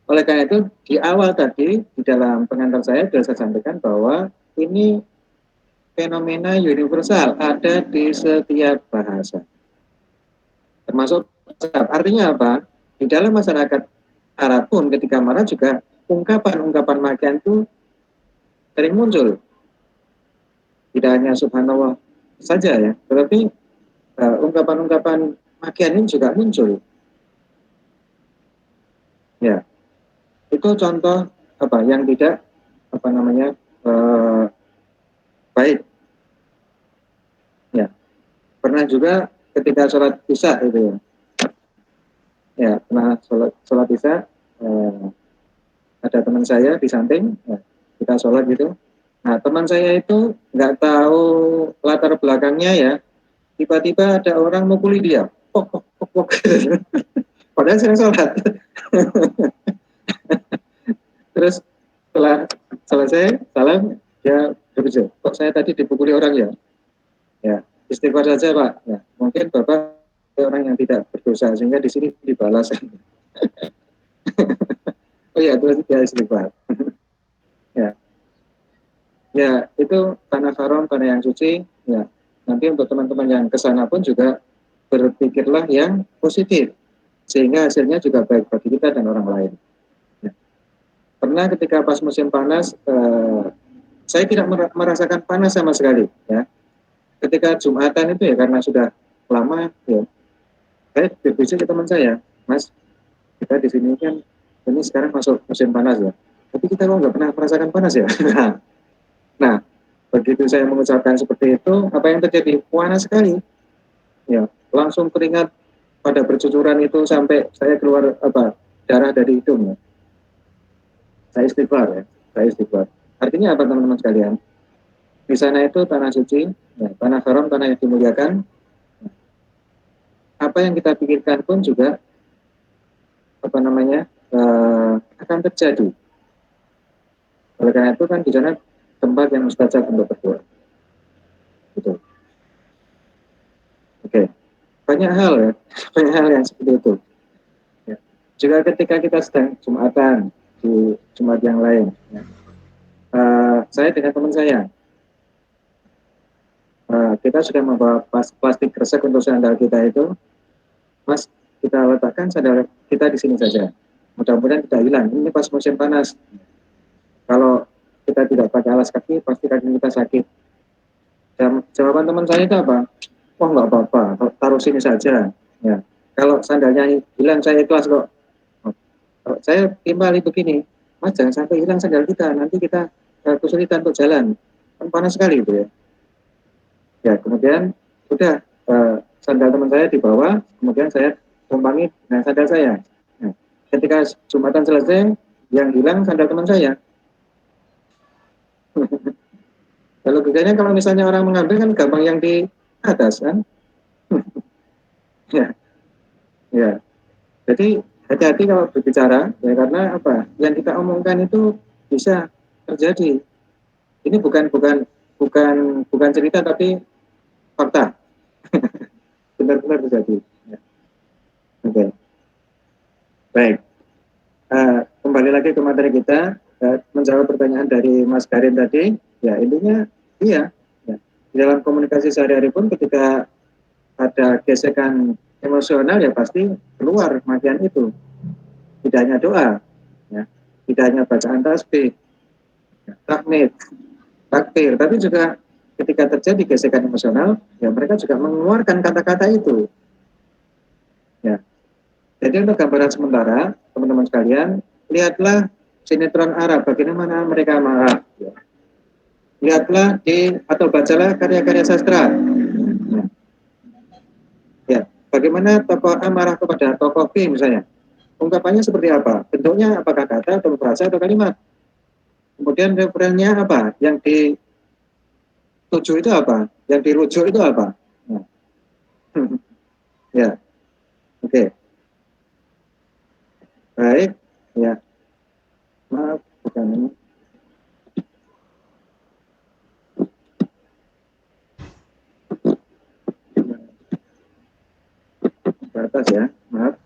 Oleh karena itu di awal tadi di dalam pengantar saya sudah saya sampaikan bahwa ini fenomena universal ada di setiap bahasa. Termasuk artinya apa? Di dalam masyarakat Arab pun ketika marah juga ungkapan-ungkapan makian itu sering muncul. Tidak hanya subhanallah saja ya, tetapi ungkapan-ungkapan makian ini juga muncul. Ya, itu contoh yang tidak baik. Ya, pernah juga ketika sholat isya itu ya. Ya, pernah sholat isya ada teman saya di samping, ya, kita sholat gitu. Nah, teman saya itu nggak tahu latar belakangnya ya, tiba-tiba ada orang mukuli dia, pok, pok, pok, pok. Padahal sedang sholat. Terus setelah selesai salam, dia berpikir, kok saya tadi dipukuli orang ya? Ya, istighfar saja Pak. Ya, mungkin Bapak orang yang tidak berdosa sehingga di sini dibalas. Oh ya, terus dia istighfar. Ya, ya itu tanah haram, tanah yang suci. Ya, nanti untuk teman-teman yang ke sana pun juga berpikirlah yang positif sehingga hasilnya juga baik bagi kita dan orang lain. Ya. Pernah ketika pas musim panas, saya tidak merasakan panas sama sekali. Ya, ketika Jumatan itu ya karena sudah lama, ya, saya berbisik ke teman saya, Mas, kita di sini kan ini sekarang masuk musim panas ya, tapi kita kok nggak pernah merasakan panas ya. Nah, begitu saya mengucapkan seperti itu, apa yang terjadi? Panas sekali, ya, langsung keringat pada bercucuran itu sampai saya keluar darah dari hidung. Ya. Saya istighfar ya, saya istighfar. Artinya apa teman-teman sekalian? Di sana itu tanah suci, ya, tanah haram, tanah yang dimuliakan. Apa yang kita pikirkan pun juga akan terjadi. Oleh karena itu kan di sana tempat yang mustajab untuk berdoa. gitu. Oke, banyak hal ya, banyak hal yang seperti itu. Ya. Juga ketika kita sedang Jumatan di Jumat yang lain, ya. Saya dengan teman saya, kita sudah membawa plastik kresek untuk sandal kita itu, Mas, kita letakkan sandal kita di sini saja. Mudah-mudahan tidak hilang. Ini pas musim panas. Kalau kita tidak pakai alas kaki, pasti kaki kita sakit. Jawaban teman saya itu apa? Oh, nggak apa-apa, taruh sini saja. Ya. Kalau sandalnya hilang, saya ikhlas kok. Kalau saya timbali begini, Mas jangan sampai hilang sandal kita, nanti kita kesulitan untuk jalan. Kan panas sekali itu ya. Ya, kemudian sudah sandal teman saya dibawa, kemudian saya tumpangi dengan sandal saya. Nah, ketika Jumatan selesai, yang hilang sandal teman saya. Kalau bedanya kalau misalnya orang mengambil kan gampang yang di atas kan. Ya, ya. Jadi hati-hati kalau berbicara ya, karena apa? Yang kita omongkan itu bisa terjadi. Ini bukan cerita tapi fakta. Benar-benar terjadi. Ya. Oke. Baik. Kembali lagi ke materi kita, menjawab pertanyaan dari Mas Karin tadi. Ya, intinya iya. Ya. Di dalam komunikasi sehari-hari pun ketika ada gesekan emosional ya pasti keluar makian itu. Tidak hanya doa, ya. Tidak hanya bacaan tasbih, ya, takmid, takbir, tapi juga ketika terjadi gesekan emosional, ya mereka juga mengeluarkan kata-kata itu. Ya. Jadi untuk gambaran sementara, teman-teman sekalian, lihatlah sinetron Arab, bagaimana mereka marah. Ya. Lihatlah atau bacalah karya-karya sastra. Ya. Ya. Bagaimana tokoh A marah kepada tokoh B misalnya. Ungkapannya seperti apa? Bentuknya apakah kata atau frasa atau kalimat? Kemudian referennya apa? Yang dituju itu apa? Yang dirujuk itu apa? Nah. Ya, oke. Baik. Ya, maaf, bukan ini. Batas ya, maaf.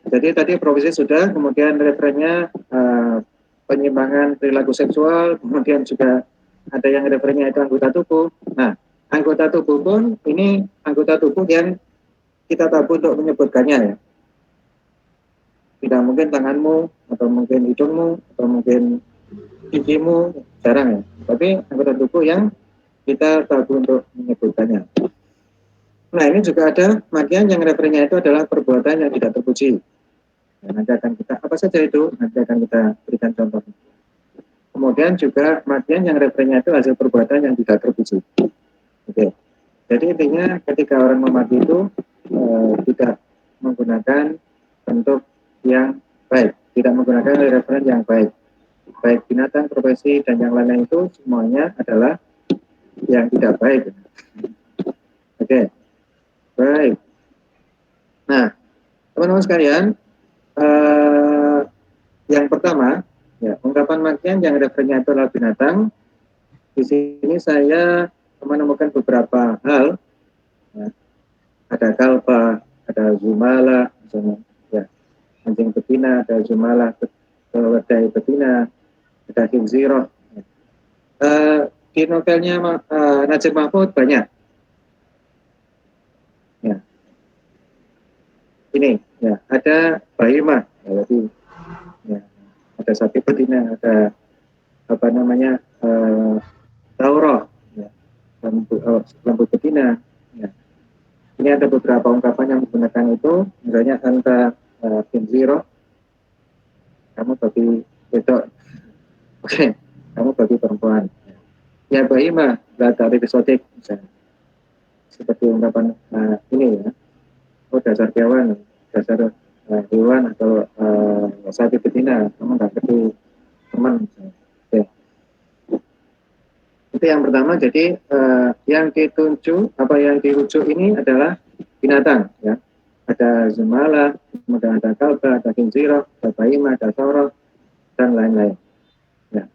Jadi tadi provisi sudah, kemudian referennya penyimpangan perilaku seksual, kemudian juga ada yang referennya itu anggota tubuh. Nah, anggota tubuh pun ini anggota tubuh yang kita tahu untuk menyebutkannya ya. Tidak mungkin tanganmu, atau mungkin hidungmu, atau mungkin gigimu, jarang ya. Tapi anggota tubuh yang kita tahu untuk menyebutkannya. Nah, ini juga ada makian yang referennya itu adalah perbuatan yang tidak terpuji. Ya, nanti akan kita, apa saja itu, nanti akan kita berikan contoh. Kemudian juga makian yang referennya itu hasil perbuatan yang tidak terpuji. Oke. Jadi intinya ketika orang memaki itu tidak menggunakan bentuk yang baik, tidak menggunakan referen yang baik. Baik binatang, profesi, dan yang lain-lain itu semuanya adalah yang tidak baik. Oke. Baik. Nah, teman-teman sekalian, yang pertama, ya, ungkapan makian yang referennya itu adalah binatang. Di sini saya menemukan beberapa hal. Ya. Ada kalpa, ada zumala, misalnya, ya, anjing betina, ada zumala, keledai betina, ada khinziro. Ya. Di novelnya Najib Mahfud banyak. Ya. Ini, ya, ada bahimah, ya, jadi, ya, ada sapi betina, ada apa namanya taurah, ya, lembu betina. Ya. Ini ada beberapa ungkapan yang menggunakan itu, misalnya anta khinziro, kamu babi bedok, oke, kamu babi perempuan. Ya bahimah, la ta'rif esotik, misalnya. Seperti ungkapan ini ya, oh dasar hewan, dasar hewan atau sapi betina, kamu nggak ngerti teman. Oke. Itu yang pertama. Jadi yang ditunjuk, apa yang dirujuk ini adalah binatang, ya. Ada zumala, kemudian ada kalba, ada khinziro, ada bahimah, ada taurah, dan lain-lain. Ya.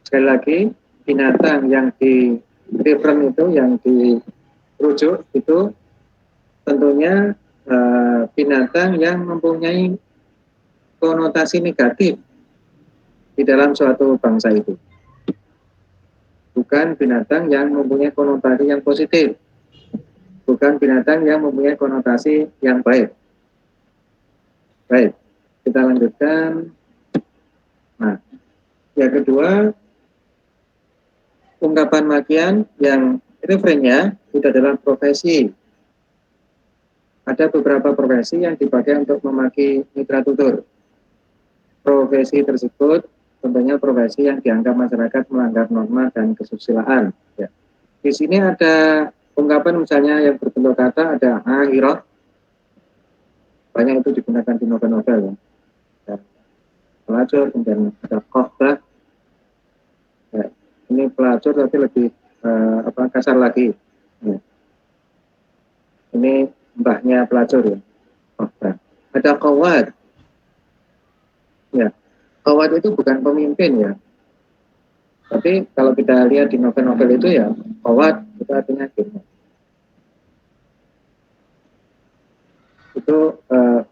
Sekali lagi, binatang yang di reference itu, yang dirujuk itu tentunya binatang yang mempunyai konotasi negatif di dalam suatu bangsa itu, bukan binatang yang mempunyai konotasi yang positif, bukan binatang yang mempunyai konotasi yang baik. Baik, kita lanjutkan. Nah, yang kedua, ungkapan makian yang referennya itu adalah profesi. Ada beberapa profesi yang dipakai untuk memaki mitra tutur. Profesi tersebut tentunya profesi yang dianggap masyarakat melanggar norma dan kesusilaan. Ya. Di sini ada ungkapan misalnya yang berbentuk kata, ada akhirah, banyak itu digunakan di novel-novel. Ya. Pelacur, kemudian ada kohbah. Ya. Ini pelacur tapi lebih kasar lagi. Ya. Ini mbahnya pelacur ya. Kohbah. Ada kawat. Ya. Kawat itu bukan pemimpin ya. Tapi kalau kita lihat di novel-novel itu ya, kawat itu artinya gitu. Itu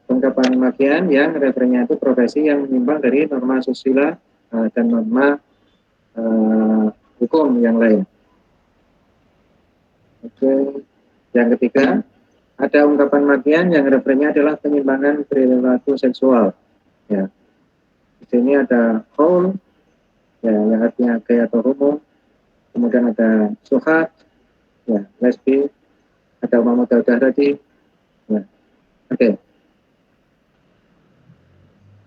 ungkapan makian yang referennya itu profesi yang menyimpang dari norma susila dan norma hukum yang lain. Oke. Yang ketiga, ada ungkapan makian yang referennya adalah penyimpangan perilaku seksual. Ya. Di sini ada haul, ya, yang artinya gaya atau homo. Kemudian ada suhat, ya, lesbi. Ada udah tadi. Ya. Oke.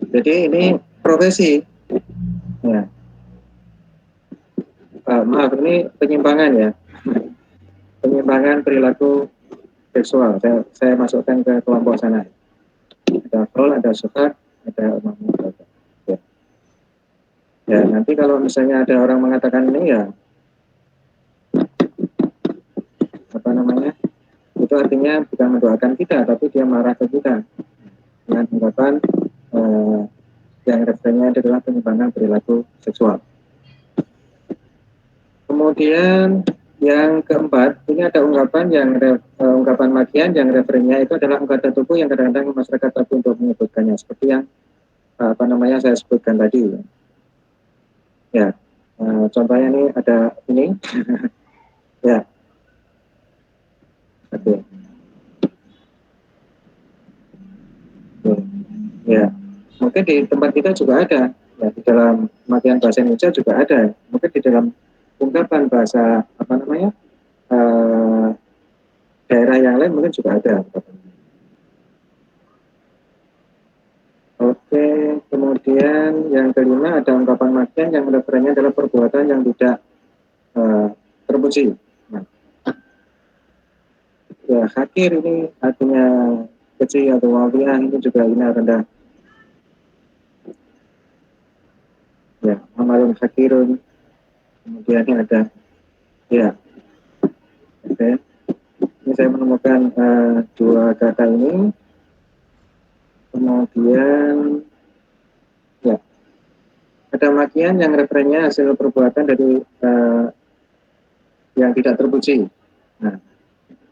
Jadi ini profesi. Ya. Maaf, ini penyimpangan ya. Penyimpangan perilaku seksual. Saya masukkan ke kelompok sana. Ada haul, ada suhat, ada ya. Ya, nanti kalau misalnya ada orang mengatakan ini ya apa namanya, itu artinya bukan mendoakan kita, tapi dia marah ke kita dengan ungkapan yang referennya adalah penyimpangan perilaku seksual. Kemudian yang keempat, ini ada ungkapan yang ungkapan makian yang referennya itu adalah ungkapan tubuh yang kadang-kadang masyarakat tabu untuk menyebutkannya, seperti yang saya sebutkan tadi. Ya, contohnya ini ada ini, ya, oke. Ya, mungkin di tempat kita juga ada, ya, di dalam makian bahasa Indonesia juga ada, mungkin di dalam ungkapan bahasa daerah yang lain mungkin juga ada. Oke, kemudian yang kelima ada ungkapan makian yang referennya adalah perbuatan yang tidak terpuji. Nah, ya, hakir ini artinya kecil atau wawiyah, ini juga hina rendah. Ya, amalun hakirun. Kemudian ada, ya, oke. Ini saya menemukan dua kata ini. Kemudian, ya, ada makian yang referennya hasil perbuatan dari yang tidak terpuji. Nah,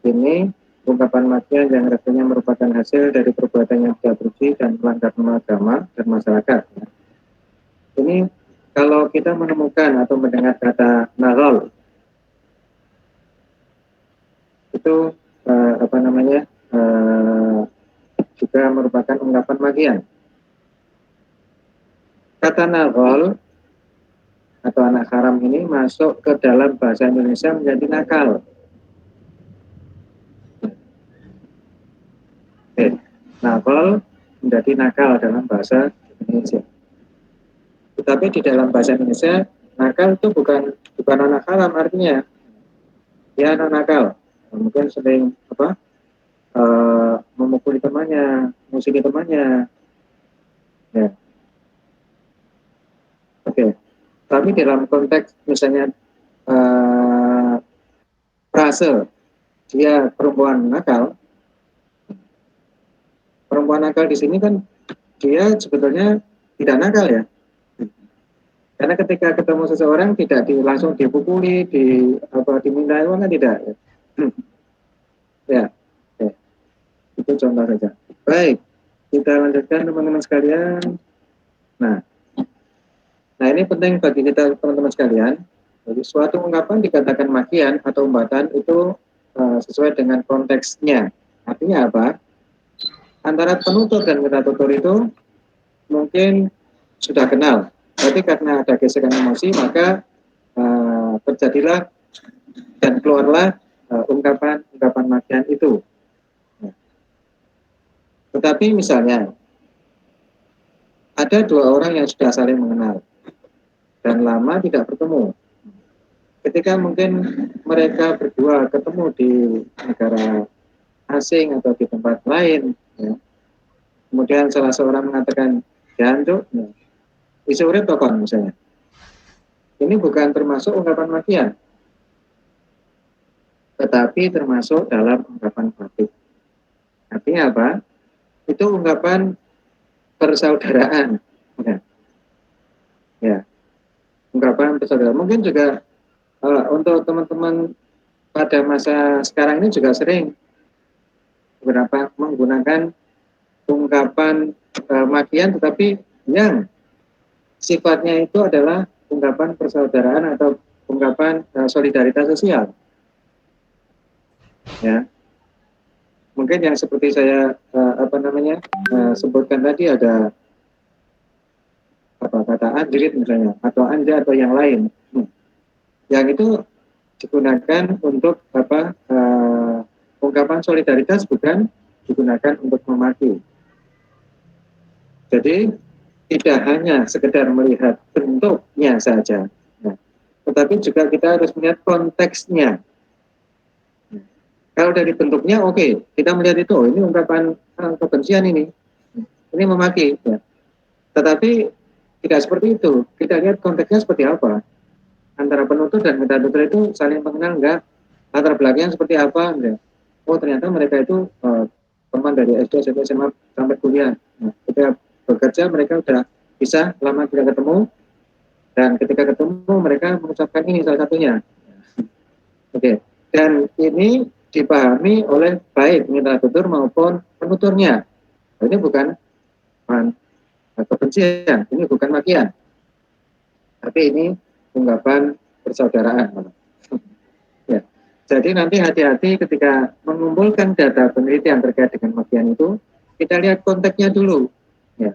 ini ungkapan makian yang referennya merupakan hasil dari perbuatan yang tidak terpuji dan melanggar norma agama dan masyarakat. Ya. Ini kalau kita menemukan atau mendengar kata narol, itu juga merupakan ungkapan makian. Kata narol atau anak haram ini masuk ke dalam bahasa Indonesia menjadi nakal. Oke, nakal menjadi nakal dalam bahasa Indonesia. Tetapi di dalam bahasa Indonesia, nakal itu bukan anak haram artinya. Dia anak nakal. Mungkin sering memukuli temannya, musiki temannya. Ya. Oke. Tapi dalam konteks misalnya frase dia perempuan nakal di sini kan dia sebetulnya tidak nakal ya. Karena ketika ketemu seseorang tidak langsung dipukuli, diminta uang kan tidak. Ya, ya, itu contoh saja. Baik, kita lanjutkan teman-teman sekalian. Nah, ini penting bagi kita teman-teman sekalian. Jadi suatu ungkapan dikatakan makian atau umbatan itu sesuai dengan konteksnya. Artinya apa? Antara penutur dan metatutur itu mungkin sudah kenal, tapi karena ada gesekan emosi maka terjadilah dan keluarlah ungkapan makian itu. Tetapi misalnya ada dua orang yang sudah saling mengenal dan lama tidak bertemu. Ketika mungkin mereka berdua ketemu di negara asing atau di tempat lain, ya, kemudian salah seorang mengatakan jancuk, ya, isu urip tokon misalnya. Ini bukan termasuk ungkapan makian, tetapi termasuk dalam ungkapan batik. Artinya apa? Itu ungkapan persaudaraan. Ya, ungkapan persaudaraan. Mungkin juga untuk teman-teman pada masa sekarang ini juga sering beberapa menggunakan ungkapan makian, tetapi yang sifatnya itu adalah ungkapan persaudaraan atau ungkapan solidaritas sosial. Ya, mungkin yang seperti saya sebutkan tadi ada kata anjrit misalnya atau anja atau yang lain. Yang itu digunakan untuk ungkapan solidaritas, bukan digunakan untuk memaki. Jadi tidak hanya sekedar melihat bentuknya saja, tetapi juga kita harus melihat konteksnya. Kalau dari bentuknya oke, kita melihat itu ini ungkapan kebencian ini memaki. Ya. Tetapi tidak seperti itu. Kita lihat konteksnya seperti apa. Antara penutur dan metatutur itu saling mengenal enggak, latar belakangnya seperti apa enggak. Oh ternyata mereka itu teman dari SD, SMP, SMA sampai kuliah. Nah, ketika bekerja mereka sudah bisa lama tidak ketemu, dan ketika ketemu mereka mengucapkan ini salah satunya. Oke. Dan ini dipahami oleh baik metatutur maupun penuturnya. Ini bukan kebencian, ini bukan makian, tapi ini ungkapan persaudaraan. Ya. Jadi nanti hati-hati ketika mengumpulkan data penelitian terkait dengan makian itu, kita lihat konteksnya dulu. Ya.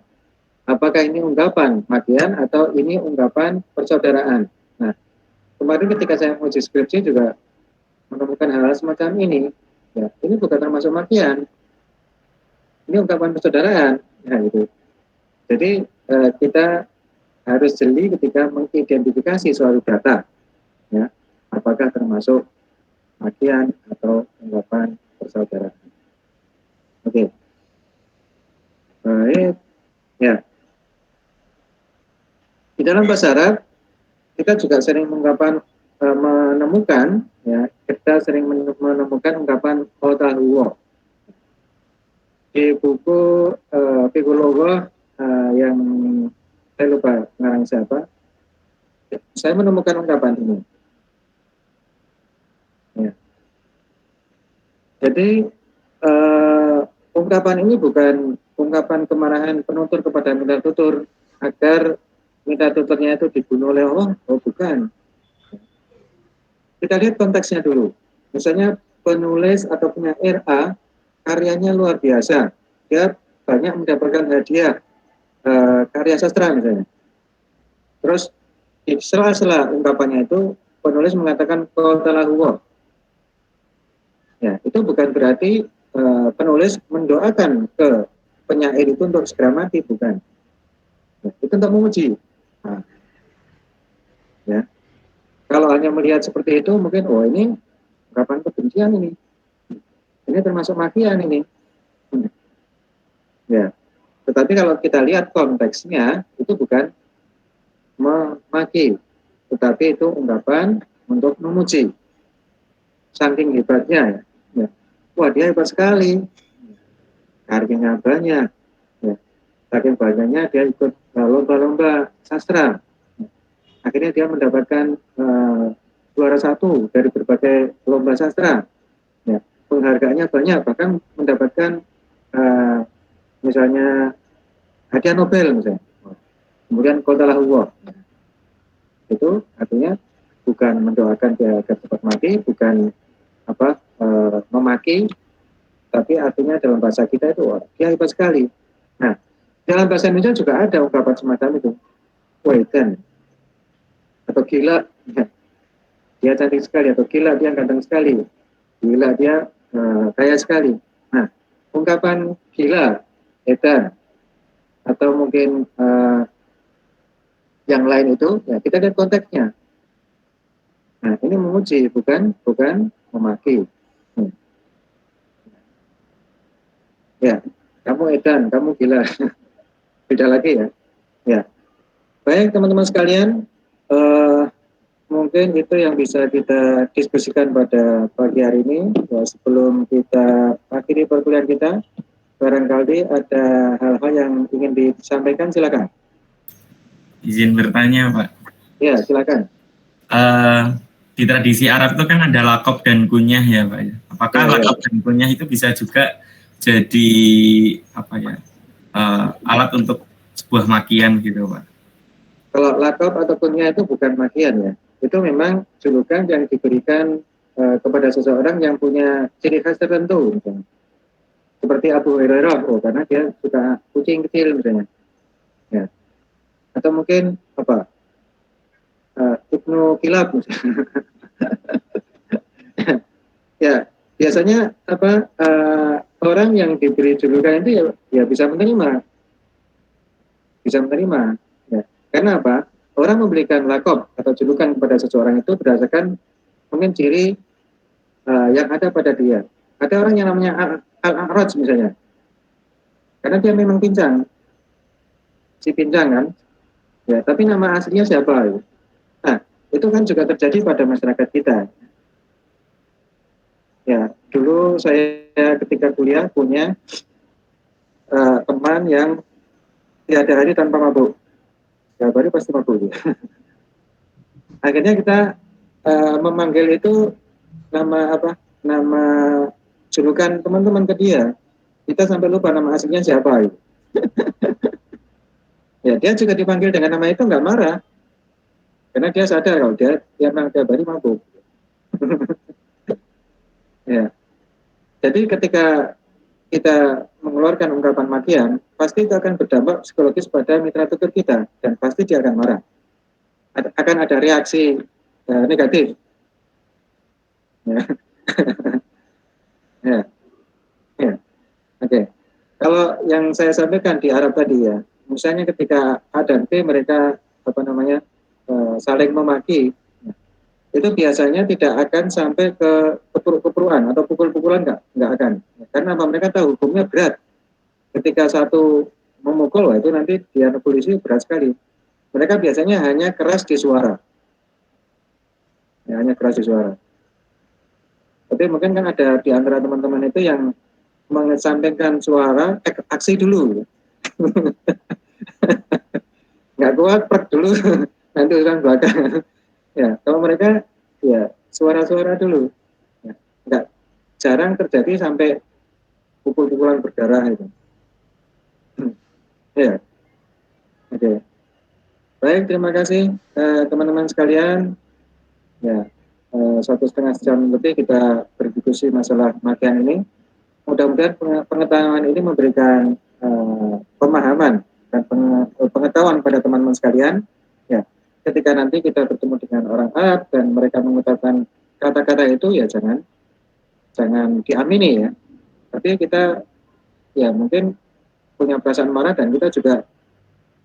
Apakah ini ungkapan makian atau ini ungkapan persaudaraan. Nah, kemarin ketika saya menguji skripsi juga menemukan hal-hal semacam ini. Ya, ini bukan termasuk makian. Ini ungkapan persaudaraan. Nah, gitu. Jadi kita harus jeli ketika mengidentifikasi suatu data, ya, apakah termasuk makian atau ungkapan persaudaraan. Oke, baik, ya. Di dalam bahasa Arab kita juga sering menemukan, ya, kita sering menemukan ungkapan qatalullah di buku Fiqhul yang saya lupa ngarang siapa, saya menemukan ungkapan ini. Ya. Jadi ungkapan ini bukan ungkapan kemarahan penutur kepada metatutur agar metatuturnya itu dibunuh oleh Allah, oh bukan. Kita lihat konteksnya dulu. Misalnya penulis atau penyair A karyanya luar biasa, dia banyak mendapatkan hadiah karya sastra misalnya. Terus di sela-sela ungkapannya itu penulis mengatakan qatalahullah. Ya, itu bukan berarti penulis mendoakan ke penyair itu untuk segera mati, bukan. Ya, itu untuk memuji. Nah, ya. Kalau hanya melihat seperti itu mungkin ini ungkapan kebencian ini. Ini termasuk makian ini. Ya. Tetapi kalau kita lihat konteksnya, itu bukan memaki, tetapi itu ungkapan untuk memuji. Saking hebatnya, ya. Wah dia hebat sekali, karyanya banyak, ya. Saking banyaknya dia ikut lomba-lomba sastra. akhirnya dia mendapatkan juara satu dari berbagai lomba sastra. Ya, penghargaannya banyak, bahkan mendapatkan misalnya hadiah Nobel misalnya. Kemudian Qatallahu Allah. Itu artinya bukan mendoakan dia agar cepat mati, bukan memaki, tapi artinya dalam bahasa kita itu dia hebat sekali. Nah, dalam bahasa Indonesia juga ada ungkapan semacam itu. Wedan atau gila, ya, dia cantik sekali, atau gila dia ganteng sekali, gila dia kaya sekali. Nah, ungkapan gila, edan, atau mungkin yang lain itu, ya kita lihat konteksnya. Nah, ini memuji, bukan memaki. Ya, kamu edan, kamu gila. Beda lagi ya. Ya, baik teman-teman sekalian, mungkin itu yang bisa kita diskusikan pada pagi hari ini. Ya, sebelum kita akhiri perkuliahan kita, barangkali ada hal-hal yang ingin disampaikan, silakan. Izin bertanya, Pak. Ya, silakan. Di tradisi Arab itu kan ada lakop dan kunyah ya, Pak. Apakah lakop dan kunyah itu bisa juga jadi alat untuk sebuah makian gitu, Pak? Kalau lakop atau kunyah itu bukan makian ya. Itu memang julukan yang diberikan kepada seseorang yang punya ciri khas tertentu, misalnya. Seperti Abu Hurairah, karena dia suka kucing kecil misalnya. Ya. Atau mungkin Ibnu Kilab misalnya. Ya, biasanya orang yang diberi julukan itu ya bisa menerima. Ya. Karena apa? Orang memberikan lakop atau julukan kepada seseorang itu berdasarkan mungkin ciri yang ada pada dia. Ada orang yang namanya Al-A'raj misalnya, karena dia memang pincang, si pincang kan, ya. Tapi nama aslinya siapa? Nah, itu kan juga terjadi pada masyarakat kita. Ya, dulu saya ketika kuliah punya teman yang tiada hari tanpa mabuk. Ya, baru pasti mabuk. Akhirnya kita memanggil itu nama julukan teman-teman ke dia. Kita sampai lupa nama aslinya siapa. Ya, dia juga dipanggil dengan nama itu nggak marah, karena dia sadar kalau dia memang tiap hari mabuk. Ya, jadi ketika kita mengeluarkan ungkapan makian, pasti itu akan berdampak psikologis pada mitra tutur kita, dan pasti dia akan marah. Akan ada reaksi negatif. Ya. Ya. Ya. Oke. Kalau yang saya sampaikan di Arab tadi ya, misalnya ketika A dan B mereka saling memaki, itu biasanya tidak akan sampai ke kepuruan atau pukul-pukulan, nggak akan. Karena apa? Mereka tahu hukumnya berat. Ketika satu memukul, itu nanti di polisi berat sekali. Mereka biasanya hanya keras di suara. Ya, hanya keras di suara. Tapi mungkin kan ada di antara teman-teman itu yang mengesampingkan suara, aksi dulu. Nggak kuat, prek dulu, nanti urusan belakang. Ya, kalau mereka, ya suara-suara dulu. Ya, nggak jarang terjadi sampai pukul-pukulan berdarah itu. Ya, oke. Baik, terima kasih teman-teman sekalian. Ya, 1,5 jam lebih kita berdiskusi masalah makian ini. Mudah-mudahan pengetahuan ini memberikan pemahaman dan pengetahuan pada teman-teman sekalian. Ya, ketika nanti kita bertemu dengan orang Arab dan mereka mengucapkan kata-kata itu, ya jangan diamini ya. Tapi kita ya mungkin punya perasaan marah, dan kita juga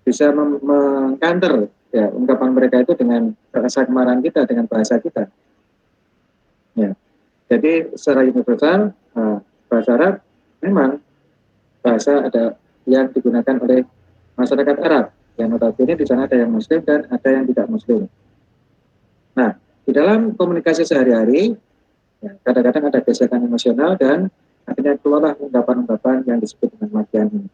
bisa mengcounter ya ungkapan mereka itu dengan rasa kemarahan kita, dengan bahasa kita. Ya, jadi secara universal bahasa Arab memang bahasa ada yang digunakan oleh masyarakat Arab. Yang notabene di sana ada yang Muslim dan ada yang tidak Muslim. Nah, di dalam komunikasi sehari-hari, ya, kadang-kadang ada gesekan emosional dan akhirnya keluarlah ungkapan-ungkapan yang disebut dengan makian ini.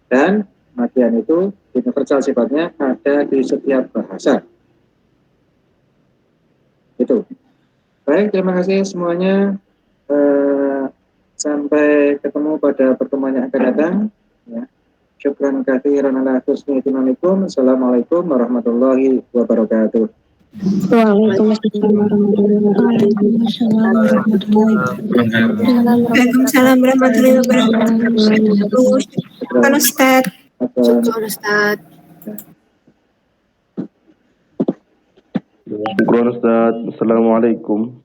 Dan kematian itu universal sifatnya, ada di setiap bahasa. Itu. Baik, terima kasih semuanya. Sampai ketemu pada pertemuan yang akan datang. Ya. Syukran katsiran ala husni ihtimamikum. Assalamualaikum warahmatullahi wabarakatuh. Waalaikumsalam warahmatullahi wabarakatuh. Waalaikumsalam warahmatullahi wabarakatuh. Syukran Ustaz. Syukran Ustaz. Syukran Ustaz. Assalamualaikum.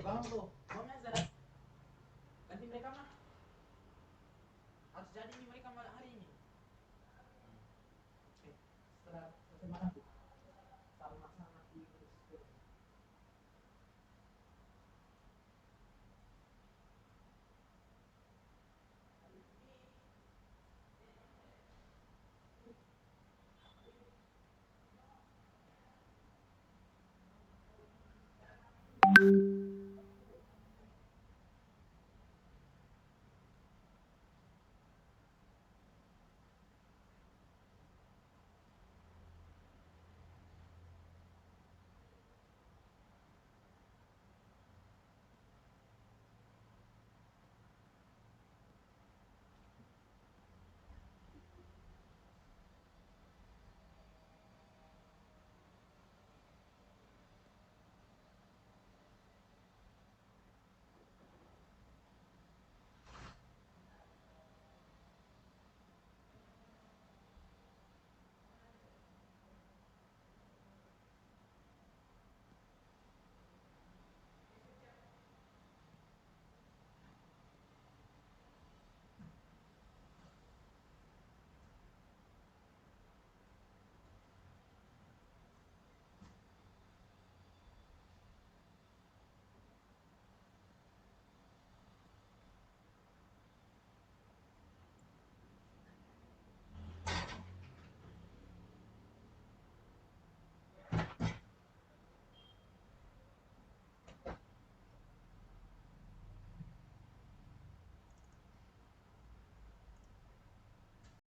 Bangun tuh.